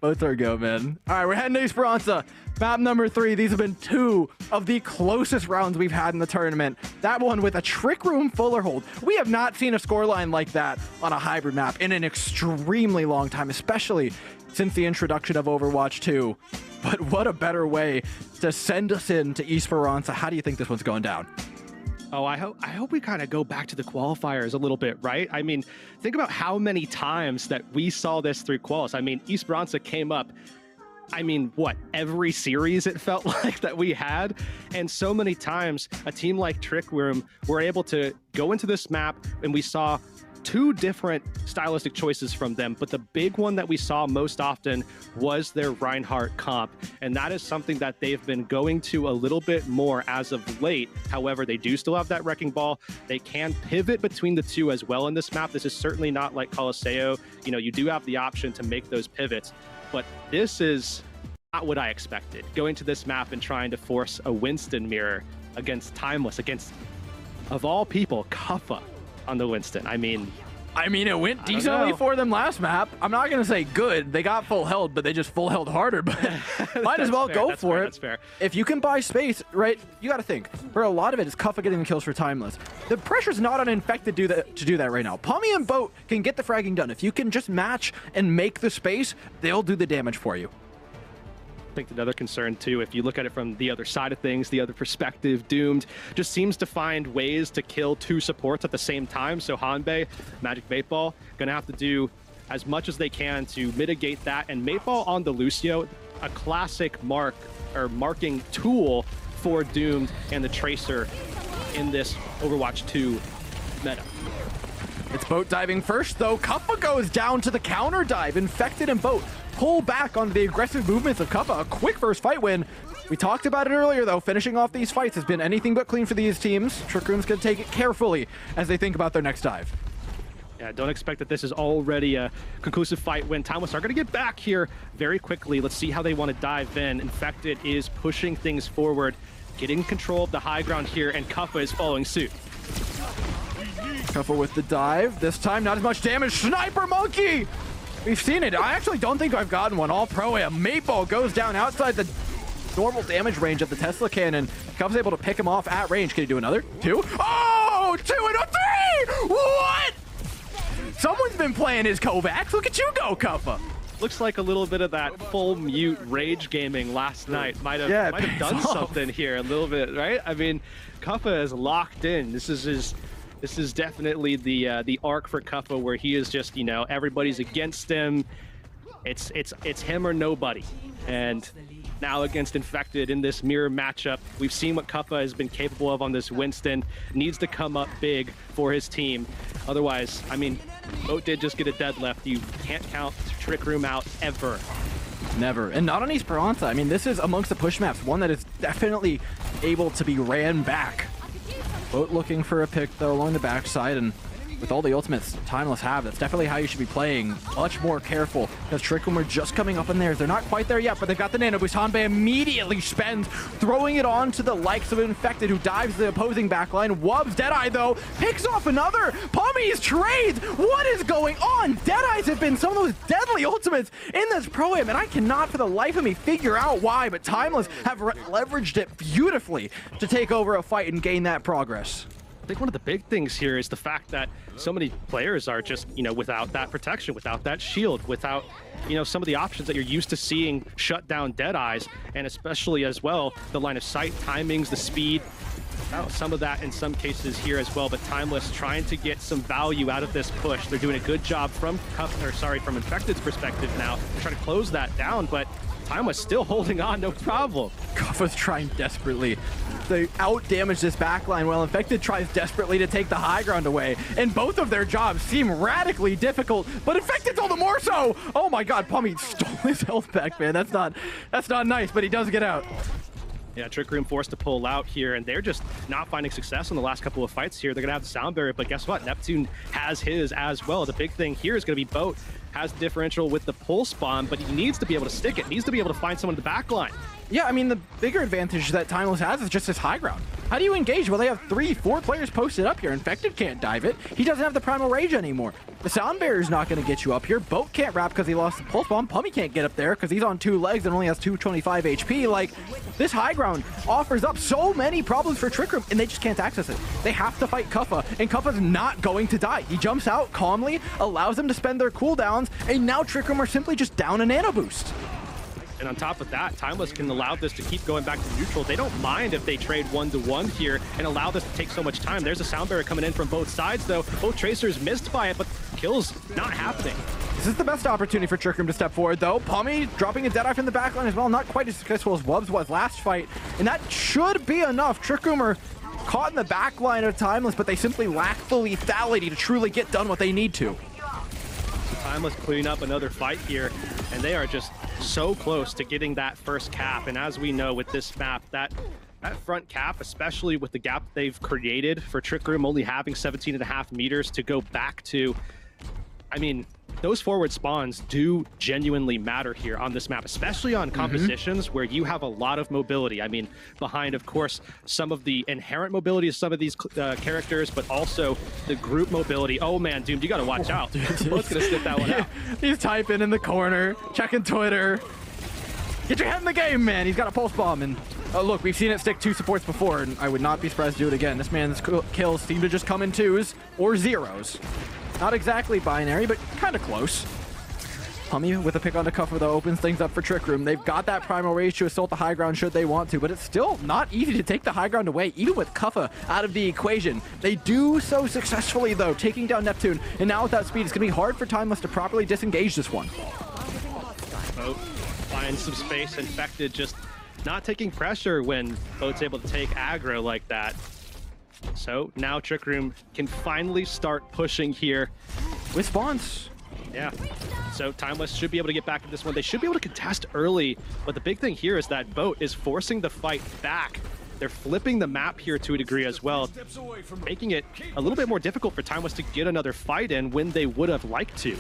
Boat's our goat, man. All right, we're heading to Esperanza. Map number 3. These have been 2 of the closest rounds we've had in the tournament. That one with a Trick Room fuller hold. We have not seen a scoreline like that on a hybrid map in an extremely long time, especially since the introduction of Overwatch 2. But what a better way to send us into Esperanza. How do you think this one's going down? Oh, I hope we kind of go back to the qualifiers a little bit, right? I mean, think about how many times that we saw this through quals. I mean, Esperanza came up, I mean, what, every series it felt like that we had? And so many times a team like Trick Room were able to go into this map, and we saw 2 different stylistic choices from them, but the big one that we saw most often was their Reinhardt comp, and that is something that they've been going to a little bit more as of late. However, they do still have that Wrecking Ball. They can pivot between the 2 as well in this map. This is certainly not like Coliseo. You know, you do have the option to make those pivots, but this is not what I expected. Going to this map and trying to force a Winston mirror against Timeless, against, of all people, Kuffa on the Winston. I mean, it went decently for them last map. I'm not going to say good. They got full held, but they just full held harder. But might as well go for it. That's fair. If you can buy space, right, you got to think. For a lot of it is Kuffa getting the kills for Timeless. The pressure's not on Infected to do that right now. Pommy and Boat can get the fragging done. If you can just match and make the space, they'll do the damage for you. I think another concern too, if you look at it from the other side of things, the other perspective, Doomed just seems to find ways to kill 2 supports at the same time. So Hanbei, Magic 8-Ball, gonna have to do as much as they can to mitigate that. And 8-Ball on the Lucio, a classic marking tool for Doomed and the Tracer in this Overwatch 2 meta. It's Boat diving first, though. Kuffa goes down to the counter dive. Infected and Boat pull back onto the aggressive movements of Kuffa. A quick first fight win. We talked about it earlier, though. Finishing off these fights has been anything but clean for these teams. Trick Room's going to take it carefully as they think about their next dive. Yeah, don't expect that this is already a conclusive fight win. Timeless are going to get back here very quickly. Let's see how they want to dive in. Infected is pushing things forward, getting control of the high ground here, and Kuffa is following suit. Kuffa with the dive. This time, not as much damage. Sniper Monkey! We've seen it. I actually don't think I've gotten one. All Pro-Am. 8-Ball goes down outside the normal damage range of the Tesla cannon. Kuffa's able to pick him off at range. Can he do another? 2? Oh! 2 and a 3! What? Someone's been playing his Kovacs. Look at you go, Kuffa. Looks like a little bit of that full mute rage gaming last night might have done something here a little bit, right? I mean, Kuffa is locked in. This is definitely the arc for Kuffa, where he is just, you know, everybody's against him. It's him or nobody. And now against Infected in this mirror matchup. We've seen what Kuppa has been capable of on this Winston. Needs to come up big for his team. Otherwise, I mean, Boat did just get a dead left. You can't count Trick Room out ever. Never. And not on Esperanza. I mean, this is amongst the push maps, one that is definitely able to be ran back. Boat looking for a pick, though, along the backside, and with all the ultimates Timeless have, that's definitely how you should be playing. Much more careful, because Trick Room are just coming up in theirs. They're not quite there yet, but they've got the nano boost. Hanbei immediately spends, throwing it on to the likes of Infected, who dives the opposing backline. Wubs, Deadeye, though, picks off another. Pummy's trades. What is going on? Deadeyes have been some of those deadly ultimates in this pro-am, and I cannot for the life of me figure out why, but Timeless have leveraged it beautifully to take over a fight and gain that progress. I think one of the big things here is the fact that so many players are just, without that protection, without that shield, without, some of the options that you're used to seeing shut down Deadeyes, and especially as well, the line of sight, timings, the speed. Some of that in some cases here as well, but Timeless trying to get some value out of this push. They're doing a good job from Infected's perspective now, trying to close that down, but Timeless still holding on, no problem. Kuppa's trying desperately. They out-damage this backline while Infected tries desperately to take the high ground away. And both of their jobs seem radically difficult, but Infected's all the more so! Oh my god, Pummy stole his health back, man. That's not nice, but he does get out. Yeah, Trick Room forced to pull out here, and they're just not finding success in the last couple of fights here. They're going to have the sound barrier, but guess what? Neptune has his as well. The big thing here is going to be Boat has the differential with the pulse bomb, but he needs to be able to stick it. Needs to be able to find someone in the back line. Yeah, I mean, the bigger advantage that Timeless has is just his high ground. How do you engage? Well, they have 3-4 players posted up here. Infected can't dive it. He doesn't have the Primal Rage anymore. The sound barrier's not going to get you up here. Boat can't wrap because he lost the pulse bomb. Pummy can't get up there because he's on 2 legs and only has 225 HP. Like, this high ground offers up so many problems for Trick Room, and they just can't access it. They have to fight Kuppa, and Kuppa's not going to die. He jumps out calmly, allows them to spend their cooldowns, and now Trick Room are simply just down a nano boost. And on top of that, Timeless can allow this to keep going back to neutral. They don't mind if they trade 1-1 here and allow this to take so much time. There's a sound barrier coming in from both sides, though. Both Tracers missed by it, but kills not happening. This is the best opportunity for Trick Room to step forward, though. Pummy dropping a Deadeye from the backline as well. Not quite as successful as Wubs was last fight. And that should be enough. Trick Room are caught in the backline of Timeless, but they simply lack the lethality to truly get done what they need to. Timeless clean up another fight here, and they are just so close to getting that first cap. And as we know with this map, that front cap, especially with the gap they've created for Trick Room only having 17.5 meters to go back to, I mean, those forward spawns do genuinely matter here on this map, especially on compositions where you have a lot of mobility. I mean, behind, of course, some of the inherent mobility of some of these characters, but also the group mobility. Oh man, Doomed, you gotta watch out. Both gonna snip that one out. He's typing in the corner, checking Twitter. Get your head in the game, man. He's got a pulse bomb, and oh look, we've seen it stick 2 supports before, and I would not be surprised to do it again. This man's kills seem to just come in 2s or 0s. Not exactly binary, but kind of close. Pummy with a pick onto Kuppa, though, opens things up for Trick Room. They've got that Primal Rage to assault the high ground should they want to, but it's still not easy to take the high ground away, even with Kuppa out of the equation. They do so successfully, though, taking down Neptune, and now with that speed, it's going to be hard for Timeless to properly disengage this one. Boat finds some space. Infected just not taking pressure when Boat's able to take aggro like that. So now Trick Room can finally start pushing here. With spawns. Yeah. So Timeless should be able to get back to this one. They should be able to contest early, but the big thing here is that Boat is forcing the fight back. They're flipping the map here to a degree as well, making it a little bit more difficult for Timeless to get another fight in when they would have liked to.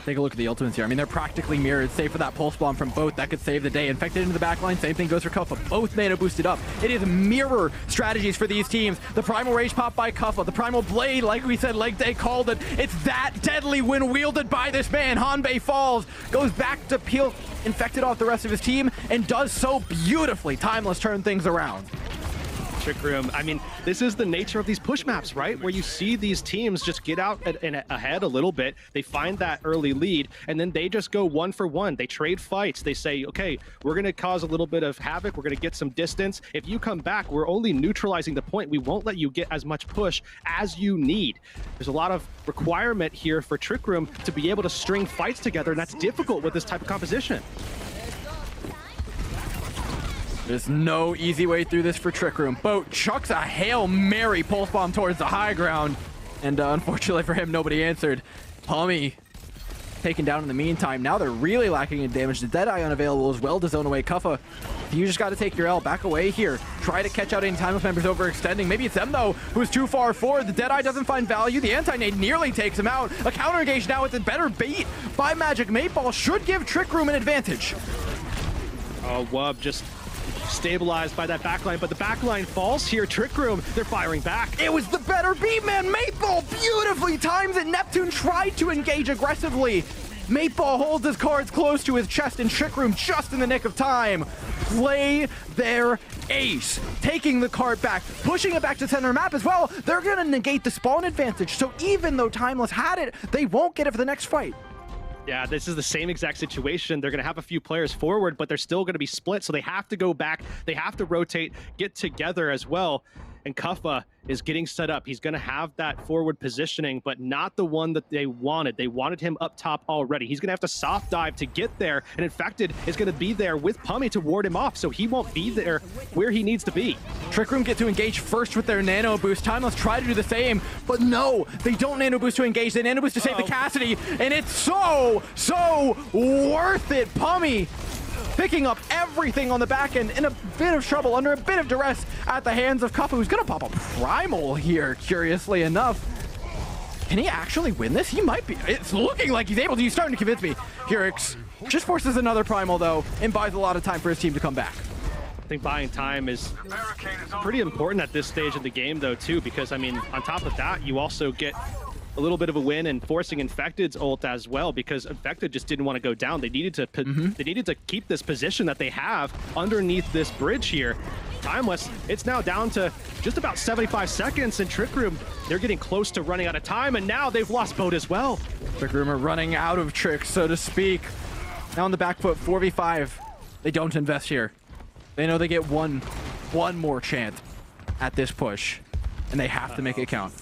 Take a look at the ultimates here. I mean, they're practically mirrored, save for that pulse bomb from Both. That could save the day. Infected into the backline. Same thing goes for Kuppa. Both nano boosted up. It is mirror strategies for these teams. The Primal Rage pop by Kuppa. The Primal Blade, like we said, Leg Day called it. It's that deadly when wielded by this man. Hanbei falls, goes back to peel Infected off the rest of his team, and does so beautifully. Timeless turn things around. Trick Room, I mean, this is the nature of these push maps, right? Where you see these teams just get out ahead a little bit. They find that early lead, and then they just go 1 for 1. They trade fights. They say, okay, we're going to cause a little bit of havoc. We're going to get some distance. If you come back, we're only neutralizing the point. We won't let you get as much push as you need. There's a lot of requirement here for Trick Room to be able to string fights together, and that's difficult with this type of composition. There's no easy way through this for Trick Room. Boat chucks a Hail Mary pulse bomb towards the high ground. And unfortunately for him, nobody answered. Pummy taken down in the meantime. Now they're really lacking in damage. The Deadeye unavailable as well to zone away Kuffa. You just got to take your L. Back away here. Try to catch out any Timeless members overextending. Maybe it's them, though, who's too far forward. The Deadeye doesn't find value. The Anti-Nade nearly takes him out. A counter engage now with a better bait by Magic 8-Ball should give Trick Room an advantage. Oh, Wub just stabilized by that backline, but the backline falls here. Trick Room, they're firing back. It was the better beat, man. 8-Ball beautifully times it. Neptune tried to engage aggressively. 8-Ball holds his cards close to his chest, and Trick Room just in the nick of time play their ace, taking the card back, pushing it back to center map as well. They're gonna negate the spawn advantage, so even though Timeless had it, they won't get it for the next fight. Yeah, this is the same exact situation. They're going to have a few players forward, but they're still going to be split, so they have to go back. They have to rotate, get together as well. And Kuffa is getting set up. He's going to have that forward positioning, but not the one that they wanted. They wanted him up top already. He's going to have to soft dive to get there, and Infected is going to be there with Pummy to ward him off, so he won't be there where he needs to be. Trick Room get to engage first with their nano boost. Timeless try to do the same, but no, they don't nano boost to engage. They nano boost to save the Cassidy, and it's so worth it. Pummy picking up everything on the back end, in a bit of trouble, under a bit of duress at the hands of Kuffa, who's gonna pop a Primal here, curiously enough. Can he actually win this? He might be. It's looking like he's able to. He's starting to convince me. Hurix just forces another Primal, though, and buys a lot of time for his team to come back. I think buying time is pretty important at this stage of the game, though, too, because, I mean, on top of that, you also get a little bit of a win and forcing Infected's ult as well, because Infected just didn't want to go down. They needed to keep this position that they have underneath this bridge here. Timeless, it's now down to just about 75 seconds, and Trick Room, they're getting close to running out of time, and now they've lost Boat as well. Trick Room are running out of tricks, so to speak. Now on the back foot, 4v5. They don't invest here. They know they get one more chance at this push, and they have to make it count.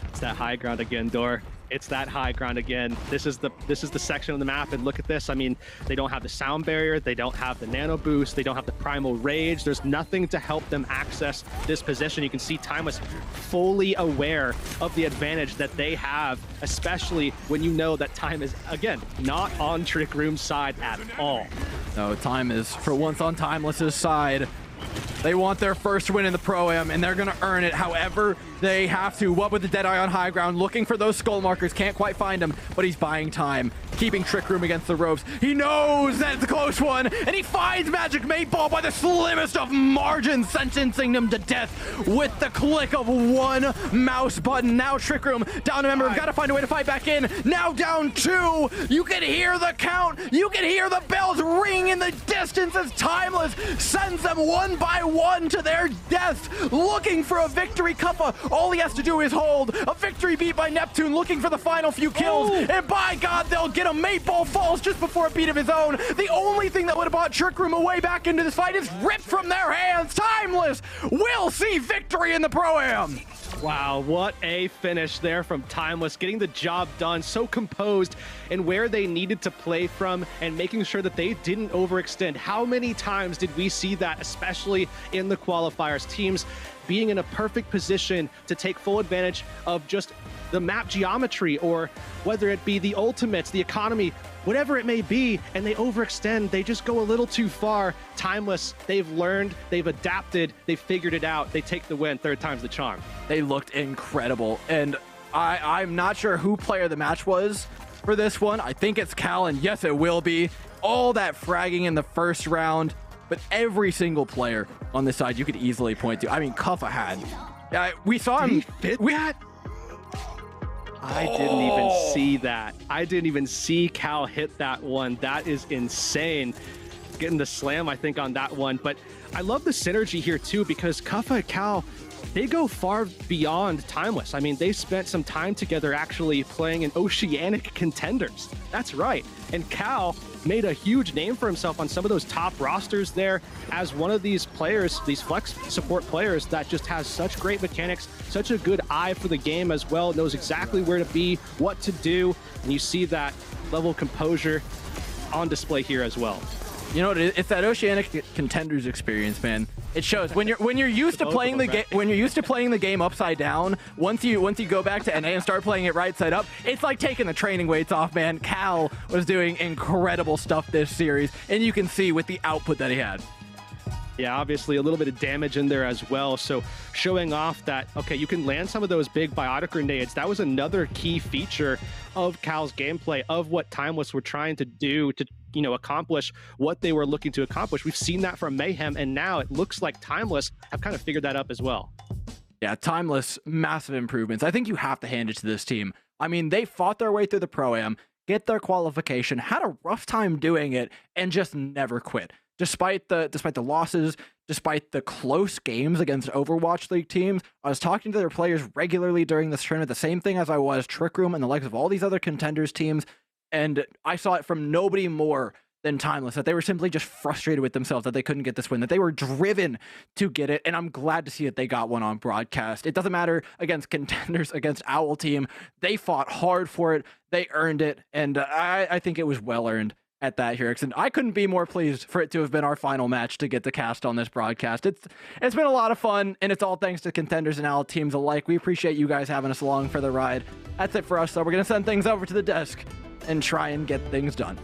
It's that high ground again, Dor. It's that high ground again. This is the section of the map, and look at this. I mean, they don't have the sound barrier, they don't have the nano boost, they don't have the primal rage. There's nothing to help them access this position. You can see Timeless fully aware of the advantage that they have, especially when you know that time is, again, not on Trick Room's side at all. No, time is for once on Timeless's side. They want their first win in the Pro-Am, and they're going to earn it however they have to. What with the Deadeye on high ground, looking for those skull markers, can't quite find them, but he's buying time, keeping Trick Room against the ropes. He knows that it's a close one, and he finds Magic 8-Ball by the slimmest of margins, sentencing him to death with the click of one mouse button. Now Trick Room down a member, got to find a way to fight back in. Now down 2. You can hear the count. You can hear the bells ring in the distance as Timeless sends them one by one to their deaths, looking for a victory. Kuffa, all he has to do is hold. A victory beat by Neptune, looking for the final few kills, and by God, they'll get him. 8-Ball falls just before a beat of his own. The only thing that would have brought Trick Room away back into this fight is ripped from their hands. Timeless will see victory in the Pro-Am. Wow, what a finish there from Timeless, getting the job done, so composed and where they needed to play from and making sure that they didn't overextend. How many times did we see that, especially in the qualifiers? Teams being in a perfect position to take full advantage of just the map geometry, or whether it be the ultimates, the economy, whatever it may be, and they overextend. They just go a little too far. Timeless, they've learned, they've adapted, they've figured it out. They take the win. Third time's the charm. They looked incredible, and I'm not sure who player the match was for this one. I think it's Cal, and yes, it will be. All that fragging in the first round, but every single player on this side you could easily point to. I mean, Kuffa had. We saw him. I didn't even see that. I didn't even see Cal hit that one. That is insane. Getting the slam, I think, on that one. But I love the synergy here, too, because Kuffa and Cal, they go far beyond Timeless. I mean, they spent some time together actually playing in Oceanic Contenders. That's right. And Cal made a huge name for himself on some of those top rosters there as one of these players, these flex support players that just has such great mechanics, such a good eye for the game as well, knows exactly where to be, what to do, and you see that level of composure on display here as well. You know what it is? It's that Oceanic Contenders experience, man. It shows when you're used to playing the game upside down. Once you go back to NA and start playing it right side up, it's like taking the training weights off, man. Cal was doing incredible stuff this series, and you can see with the output that he had. Yeah, obviously a little bit of damage in there as well. So showing off that, okay, you can land some of those big biotic grenades. That was another key feature of Cal's gameplay, of what Timeless were trying to do to, accomplish what they were looking to accomplish. We've seen that from Mayhem, and now it looks like Timeless have kind of figured that up as well. Yeah, Timeless, massive improvements. I think you have to hand it to this team. I mean, they fought their way through the Pro-Am, get their qualification, had a rough time doing it, and just never quit. Despite the losses, despite the close games against Overwatch League teams, I was talking to their players regularly during this tournament, the same thing as I was Trick Room and the likes of all these other contenders teams, and I saw it from nobody more than Timeless, that they were simply just frustrated with themselves that they couldn't get this win, that they were driven to get it, and I'm glad to see that they got one on broadcast. It doesn't matter against contenders, against Owl Team, they fought hard for it, they earned it, and I think it was well earned at that here, and I couldn't be more pleased for it to have been our final match to get the cast on this broadcast. It's been a lot of fun, and it's all thanks to contenders and Owl teams alike. We appreciate you guys having us along for the ride. That's it for us, so we're gonna send things over to the desk and try and get things done.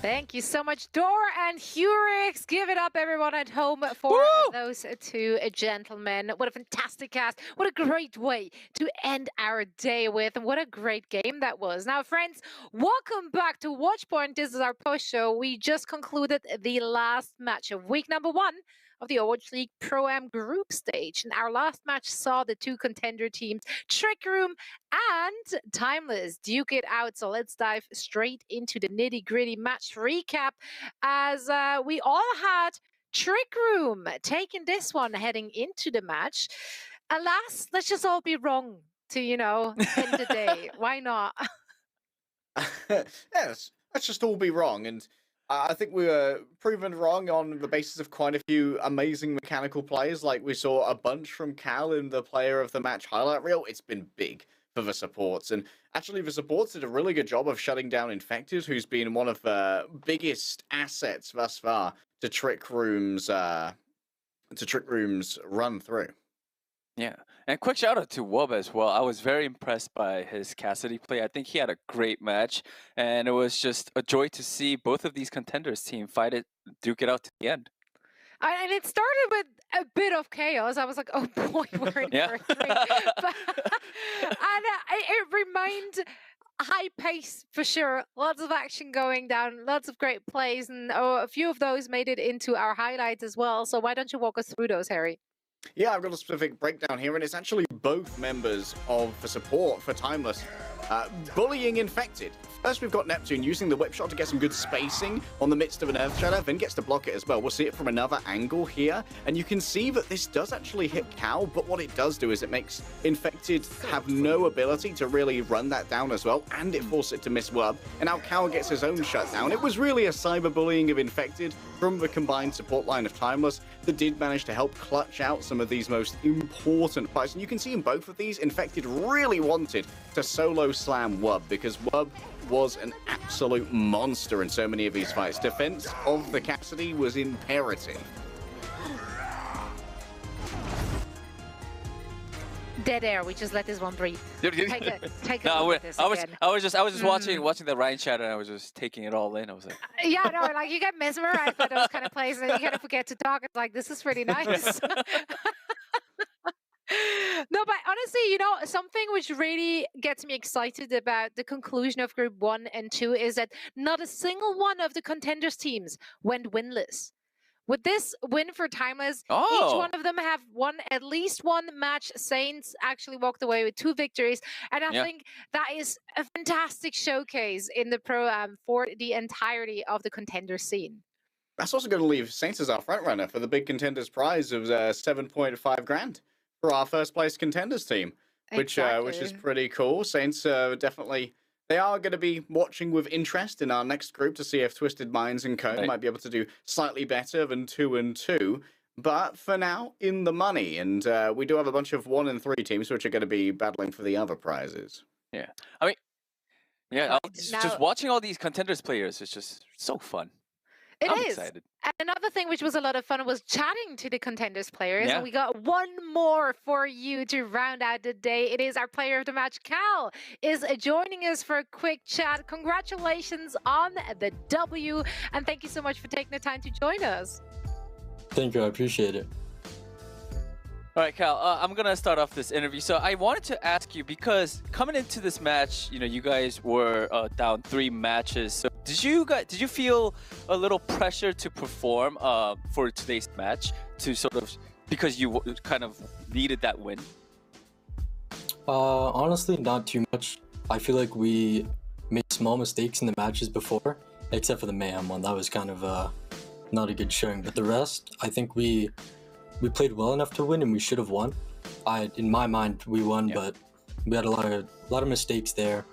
Thank you so much, Dor and Hurix. Give it up, everyone at home, for those two gentlemen. What a fantastic cast. What a great way to end our day with. And what a great game that was. Now, friends, welcome back to Watchpoint. This is our post show. We just concluded the last match of week number 1 of the Overwatch League Pro-Am group stage. And our last match saw the two contender teams, Trick Room and Timeless, duke it out. So let's dive straight into the nitty-gritty match recap, as we all had Trick Room taking this one heading into the match. Alas, let's just all be wrong to, end the day. Why not? Yes, let's just all be wrong. And I think we were proven wrong on the basis of quite a few amazing mechanical plays. Like we saw a bunch from Cal in the player of the match highlight reel. It's been big for the supports. And actually the supports did a really good job of shutting down Infected, who's been one of the biggest assets thus far to Trick Room's run through. Yeah, and quick shout out to Wub as well. I was very impressed by his Cassidy play. I think he had a great match, and it was just a joy to see both of these contenders team duke it out to the end. And it started with a bit of chaos. I was like, oh boy, we're in for a treat. And it remained high pace for sure. Lots of action going down, lots of great plays, and a few of those made it into our highlights as well. So why don't you walk us through those, Harry? Yeah, I've got a specific breakdown here, and it's actually both members of the support for Timeless bullying Infected. First, we've got Neptune using the whip shot to get some good spacing on the midst of an Earth Shadow, then gets to block it as well. We'll see it from another angle here, and you can see that this does actually hit Cal, but what it does do is it makes Infected have no ability to really run that down as well, and it forces it to miss Wub, and now Cal gets his own shutdown. It was really a cyberbullying of Infected from the combined support line of Timeless that did manage to help clutch out some of these most important fights, and you can see in both of these, Infected really wanted to solo slam Wub, because Wub was an absolute monster in so many of these fights. Defense of the Cassidy was imperative. Dead air. We just let this one breathe. Take a No, look at this I again. was just watching the Ryan chat, and I was just taking it all in. I was like, Yeah, no, like you get mesmerized by those kind of plays, and then you kind of forget to talk. It's like, this is pretty nice. No, but honestly, something which really gets me excited about the conclusion of Group 1 and 2 is that not a single one of the contenders teams went winless. With this win for Timeless, each one of them have won at least one match. Saints actually walked away with 2 victories, and I think that is a fantastic showcase in the Pro-Am for the entirety of the contender scene. That's also going to leave Saints as our front runner for the big contenders prize of 7.5 grand for our first place contenders team, which is pretty cool. Saints definitely They are going to be watching with interest in our next group to see if Twisted Minds and Co. might be able to do slightly better than 2-2. But for now, in the money. And we do have a bunch of 1 and 3 teams which are going to be battling for the other prizes. Yeah. I mean, yeah, Right, just watching all these contenders players is just so fun. I'm I'm excited. And another thing which was a lot of fun was chatting to the contenders players. Yeah. And we got one more for you to round out the day. It is our player of the match, Cal, is joining us for a quick chat. Congratulations on the W. And thank you so much for taking the time to join us. Thank you, I appreciate it. All right, Cal, I'm going to start off this interview. So I wanted to ask you, because coming into this match, you guys were down 3 matches. So did you feel a little pressure to perform for today's match to sort of, because you kind of needed that win? Honestly, not too much. I feel like we made small mistakes in the matches before, except for the Mayhem one. That was kind of not a good showing. But the rest, I think we played well enough to win, and we should have won. In my mind, we won, but we had a lot of mistakes there.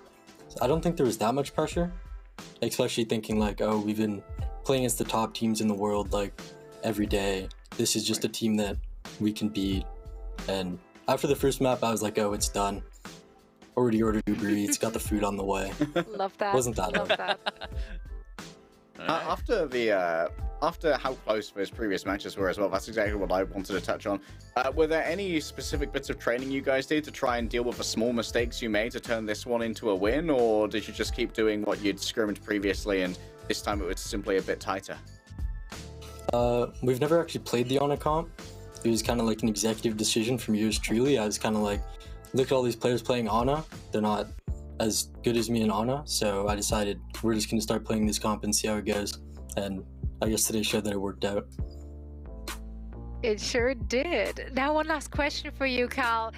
So I don't think there was that much pressure, especially thinking like, oh, we've been playing against the top teams in the world like every day. This is just a team that we can beat. And after the first map, I was like, oh, it's done. Already ordered Uber Eats, got the food on the way. Love that. Wasn't that Love hard. that. After how close those previous matches were as well, that's exactly what I wanted to touch on. Were there any specific bits of training you guys did to try and deal with the small mistakes you made to turn this one into a win, or did you just keep doing what you'd scrimmaged previously and this time it was simply a bit tighter? We've never actually played the Ana comp. It was kind of like an executive decision from yours truly. I was kind of like, look at all these players playing Ana. They're not as good as me in Ana, so I decided we're just going to start playing this comp and see how it goes. And I guess today showed that it worked out. It sure did. Now, one last question for you, Cal.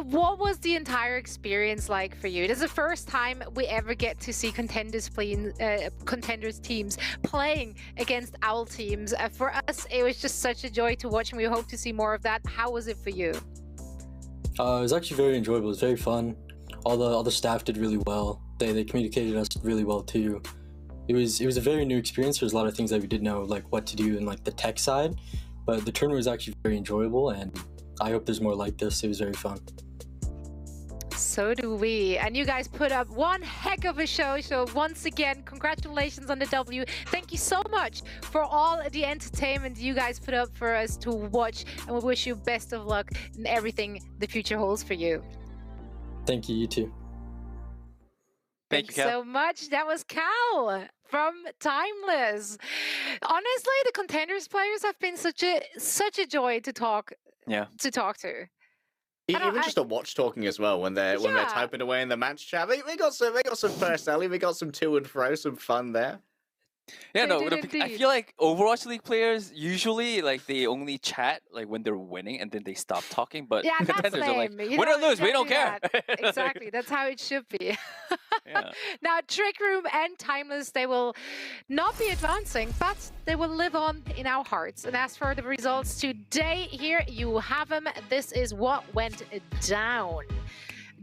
What was the entire experience like for you? It is the first time we ever get to see contenders teams playing against Owl teams. For us, it was just such a joy to watch, and we hope to see more of that. How was it for you? It was actually very enjoyable. It was very fun. All the staff did really well. They communicated us really well too. It was a very new experience. There's a lot of things that we didn't know, like what to do in like the tech side, but the tournament was actually very enjoyable, and I hope there's more like this. It was very fun. So do we. And you guys put up one heck of a show. So once again, congratulations on the W. Thank you so much for all the entertainment you guys put up for us to watch, and we wish you best of luck in everything the future holds for you. Thank you, you too. Thank you, Cal. so much. That was Cal from Timeless. Honestly, the contenders players have been such a joy to talk to. Even just a watch talking as well when they're typing away in the match chat. They got some personality. We got some to and fro, some fun there. Yeah, They no, did I indeed. feel like Overwatch League players usually like they only chat like when they're winning and then they stop talking. But Yeah, that's contenders are like, lame. You win know, or lose, we don't do care. that. Exactly, that's how it should be. Yeah. Now, Trick Room and Timeless, they will not be advancing, but they will live on in our hearts. And as for the results today, here you have them. This is what went down.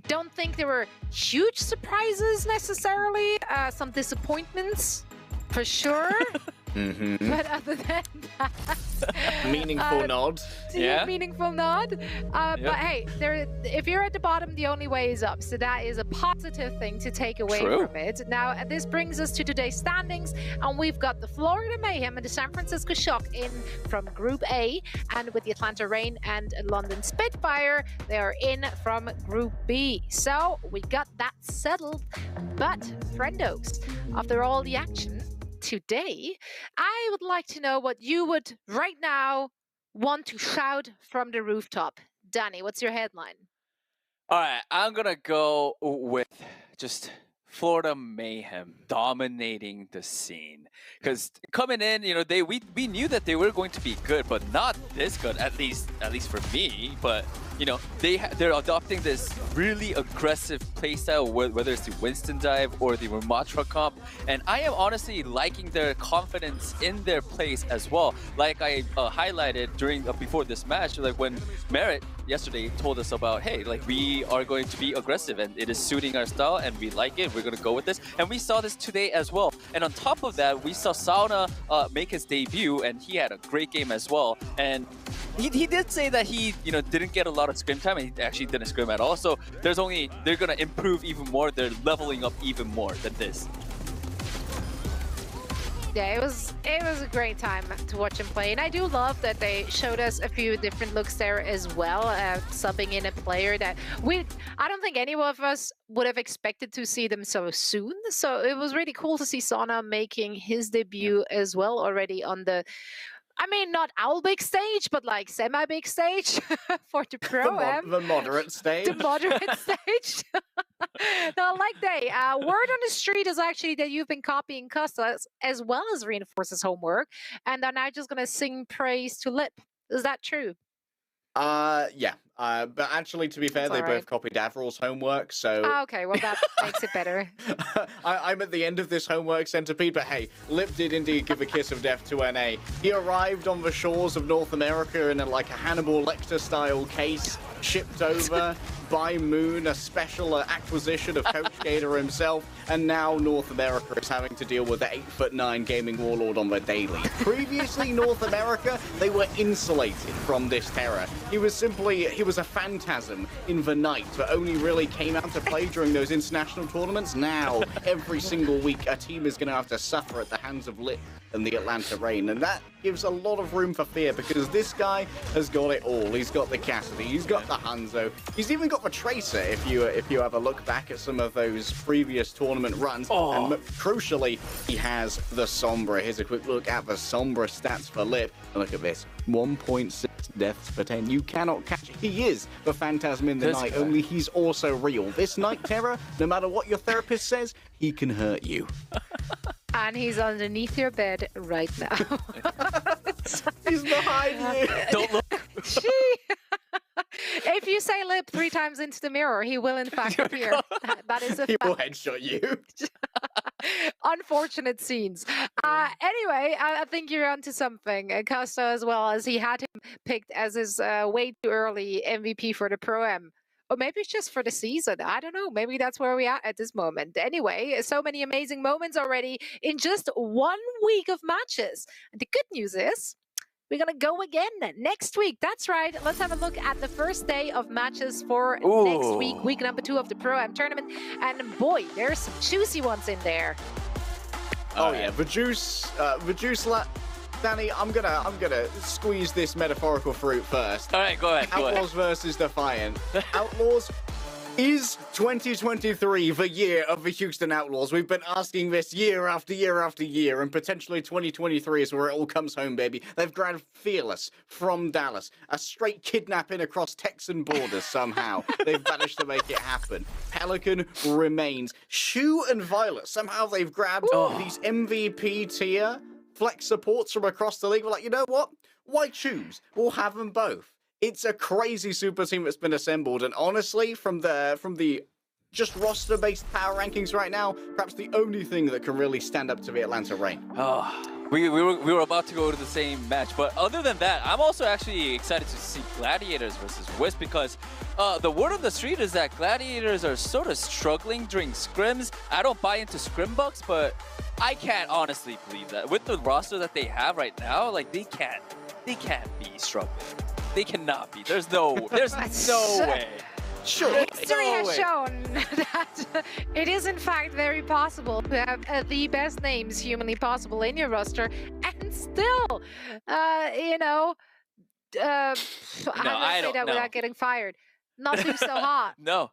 Don't think there were huge surprises necessarily. Some disappointments, for sure. Mm-hmm. But other than that, Meaningful nod. Yeah. meaningful nod. But hey, if you're at the bottom, the only way is up. So that is a positive thing to take away True. from it. Now, this brings us to today's standings, and we've got the Florida Mayhem and the San Francisco Shock in from Group A, and with the Atlanta Reign and London Spitfire, they are in from Group B. So we got that settled. But friendos, after all the action today, I would like to know what you would right now want to shout from the rooftop. Danny, what's your headline? All right, I'm gonna go with just Florida Mayhem dominating the scene. Because coming in, we knew that they were going to be good, but not this good. At least for me. But they're adopting this really aggressive playstyle, whether it's the Winston dive or the Ramatra comp, and I am honestly liking their confidence in their plays as well. Like I highlighted before this match, like when Merit yesterday told us about, hey, like we are going to be aggressive and it is suiting our style and we like it. We're going to go with this. And we saw this today as well. And on top of that, we saw Sauna make his debut and he had a great game as well. And he did say that he didn't get a lot of scrim time and he actually didn't scrim at all. So they're going to improve even more. They're leveling up even more than this. Yeah, it was a great time to watch him play, and I do love that they showed us a few different looks there as well, subbing in a player that I don't think any of us would have expected to see them so soon. So it was really cool to see Sauna making his debut as well already on the, I mean, not our big stage, but like semi-big stage for the pro. The moderate stage. The moderate stage. No, like word on the street is actually that you've been copying Custas as well as Reinforce's homework, and are now just gonna sing praise to Lip. Is that true? Yeah. But actually, to be fair, That's they all both copied Avril's homework, so... Okay, well that makes it better. I'm at the end of this homework centipede, but hey, Lip did indeed give a kiss of death to NA. He arrived on the shores of North America in a Hannibal Lecter-style case, shipped over by Moon, a special acquisition of Coach Gator himself, and now North America is having to deal with the 8'9" gaming warlord on the daily. Previously, North America, they were insulated from this terror. He was a phantasm in the night that only really came out to play during those international tournaments. Now, every single week, a team is going to have to suffer at the hands of Lip and the Atlanta Reign, and that gives a lot of room for fear because this guy has got it all. He's got the Cassidy, he's got the Hanzo, he's even got the Tracer if you have a look back at some of those previous tournament runs. And crucially, he has the Sombra. Here's a quick look at the Sombra stats for Lip. And look at this, 1.6 deaths per 10. You cannot catch it. He is the Phantasm in the night, only he's also real. This Night Terror, no matter what your therapist says, he can hurt you. And he's underneath your bed right now. He's behind you. Don't look. If you say Lip 3 times into the mirror, he will in fact appear. That is a He will fact. headshot you. Unfortunate scenes. Anyway, I think you're onto something. Costa as well, as he had him picked as his way too early MVP for the Pro-Am. Or maybe it's just for the season. I don't know. Maybe that's where we are at this moment. Anyway, so many amazing moments already in just 1 week of matches. And the good news is we're going to go again next week. That's right. Let's have a look at the first day of matches for next week, week number 2 of the Pro-Am tournament. And boy, there's some juicy ones in there. Yeah, the juice Danny, I'm gonna squeeze this metaphorical fruit first. All right, go ahead. Outlaws versus Defiant. Outlaws, is 2023 the year of the Houston Outlaws? We've been asking this year after year after year, and potentially 2023 is where it all comes home, baby. They've grabbed Fearless from Dallas, a straight kidnapping across Texan borders somehow. They've managed to make it happen. Pelican remains. Shu and Violet, somehow they've grabbed these MVP tier flex supports from across the league. We're like, you know what? Why choose? We'll have them both. It's a crazy super team that's been assembled, and honestly, from the just roster-based power rankings right now, perhaps the only thing that can really stand up to the Atlanta Reign. We were about to go to the same match, but other than that, I'm also actually excited to see Gladiators versus Wisp, because the word on the street is that Gladiators are sort of struggling during scrims. I don't buy into scrim bucks, but I can't honestly believe that with the roster that they have right now, like they can't be struggling. They cannot be. There's no way. Sure. History has shown that it is in fact very possible to have the best names humanly possible in your roster and still, I'm gonna say that without getting fired. Not do so hot. No,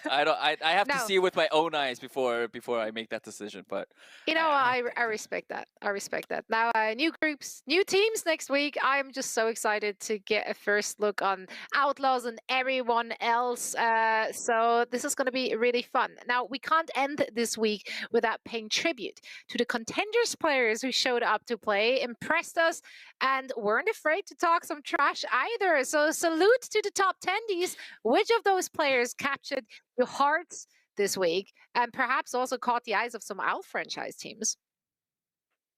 I don't. I have to No. see it with my own eyes before I make that decision. But I respect that. I respect that. Now, new groups, new teams next week. I'm just so excited to get a first look on Outlaws and everyone else. So this is going to be really fun. Now, we can't end this week without paying tribute to the Contenders players who showed up to play, impressed us, and weren't afraid to talk some trash either. So salute to the top 10s. Which of those players captured your hearts this week and perhaps also caught the eyes of some Owl franchise teams?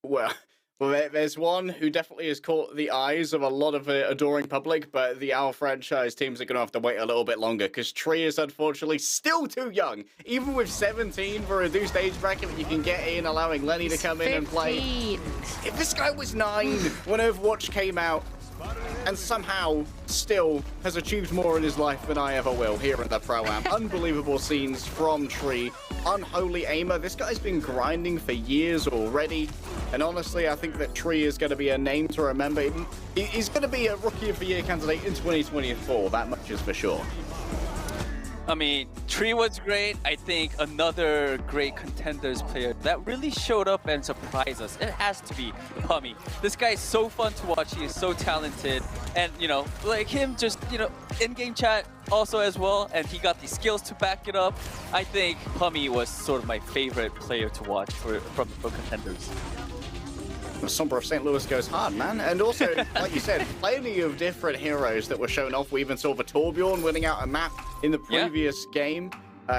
Well, Well, there's one who definitely has caught the eyes of a lot of adoring public, but the Owl franchise teams are going to have to wait a little bit longer because Tree is unfortunately still too young. Even with 17 for a reduced age bracket, you can get in, allowing Lenny to come in and play. If this guy was 9 when Overwatch came out, and somehow still has achieved more in his life than I ever will here in the Pro-Am. Unbelievable scenes from Tree. Unholy aimer. This guy's been grinding for years already. And honestly, I think that Tree is going to be a name to remember. He's going to be a Rookie of the Year candidate in 2024. That much is for sure. I mean, Tree was great. I think another great contenders player that really showed up and surprised us, it has to be Pummy. This guy is so fun to watch. He is so talented. And, you know, like him just, you know, in-game chat also as well. And he got the skills to back it up. I think Pummy was sort of my favorite player to watch for contenders. The Sombra of St. Louis goes hard, man. And also, like you said, plenty of different heroes that were shown off. We even saw the Torbjorn winning out a map in the previous game.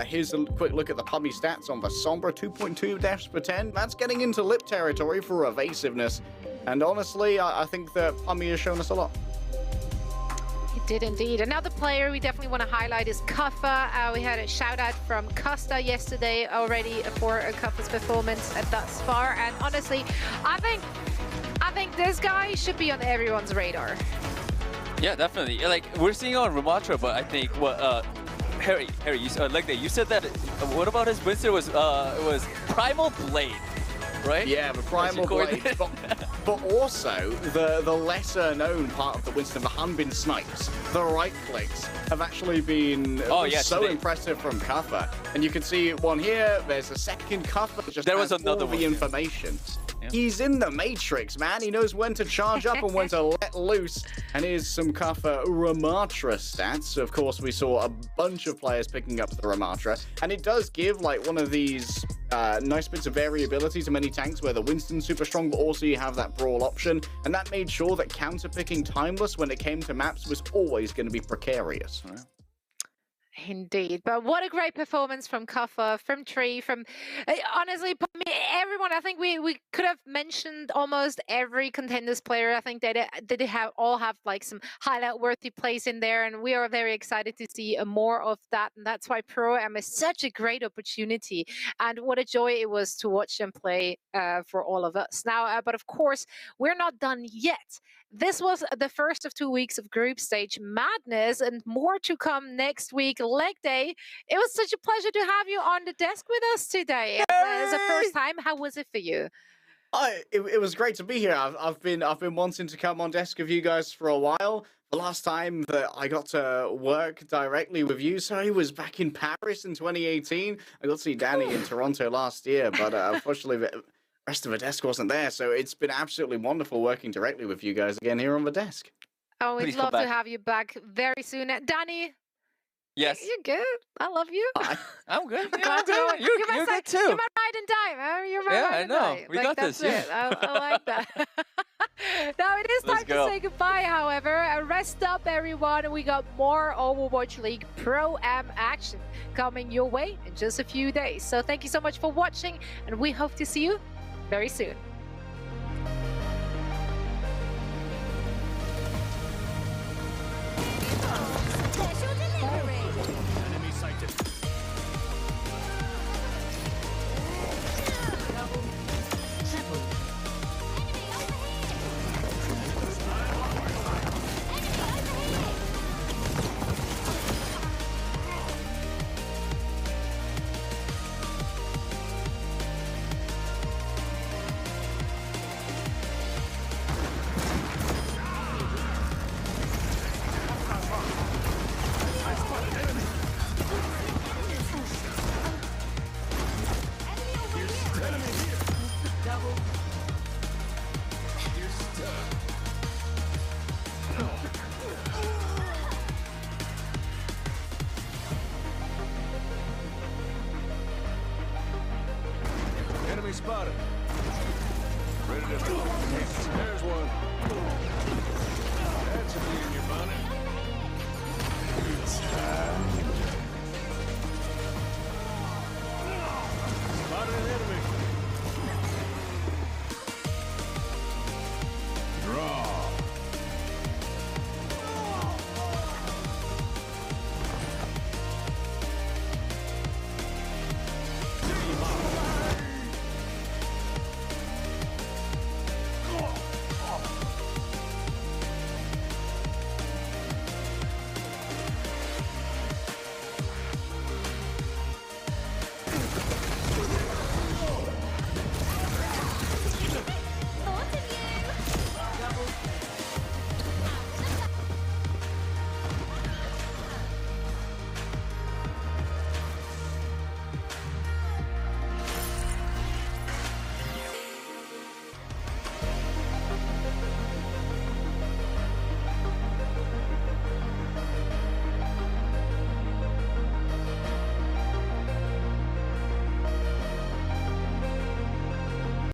Here's a quick look at the Pummy stats on the Sombra. 2.2 deaths per 10. That's getting into lip territory for evasiveness. And honestly, I think that Pummy has shown us a lot. He did indeed. Another player we definitely want to highlight is Kuffa. We had a shout out from Costa yesterday already for Kuffa's performance thus far. And honestly, I think this guy should be on everyone's radar. Yeah, definitely. Like we're seeing on Ramatra, but I think what Harry, you like that. You said that. What about his Winston was Primal Blade, right? Yeah, the Primal Blade. But also the lesser known part of the Winston, the Hanbin snipes, the right clicks have actually been so impressive from Kuffa. And you can see one here. There's a second Kuffa. Just there was another all the information. Yeah. He's in the Matrix, man. He knows when to charge up and when to let loose. And here's some Kuffa Ramatra stats. Of course, we saw a bunch of players picking up the Ramatra. And it does give like one of these nice bits of variability to many tanks where the Winston's super strong, but also you have that Brawl option. And that made sure that counter-picking Timeless when it came to maps was always going to be precarious. Right? Indeed, but what a great performance from Kuffa, from Tree, from honestly, everyone. I think we could have mentioned almost every contenders player. I think they all have like some highlight-worthy plays in there, and we are very excited to see more of that. And that's why Pro-Am is such a great opportunity, and what a joy it was to watch them play for all of us. Now, but of course, we're not done yet. This was the first of 2 weeks of group stage madness, and more to come next week, leg day. It was such a pleasure to have you on the desk with us today. It's the first time. How was it for you? It was great to be here. I've been wanting to come on desk with you guys for a while. The last time that I got to work directly with you, sorry, was back in Paris in 2018. I got to see Danny in Toronto last year, but unfortunately, the rest of the desk wasn't there. So it's been absolutely wonderful working directly with you guys again here on the desk. Oh, we'd love to have you back very soon. Danny? Yes. You're good. I love you. I'm good. I'm glad to know You're good too. You're my ride and die, man. You're my ride and die. We got this. Yeah. I like that. Now it is time to say goodbye, however. Rest up, everyone. We got more Overwatch League Pro-Am action coming your way in just a few days. So thank you so much for watching, and we hope to see you very soon. Enemy sighted. Enemy spotted. Ready to go. There's one. That's a bee in your bonnet.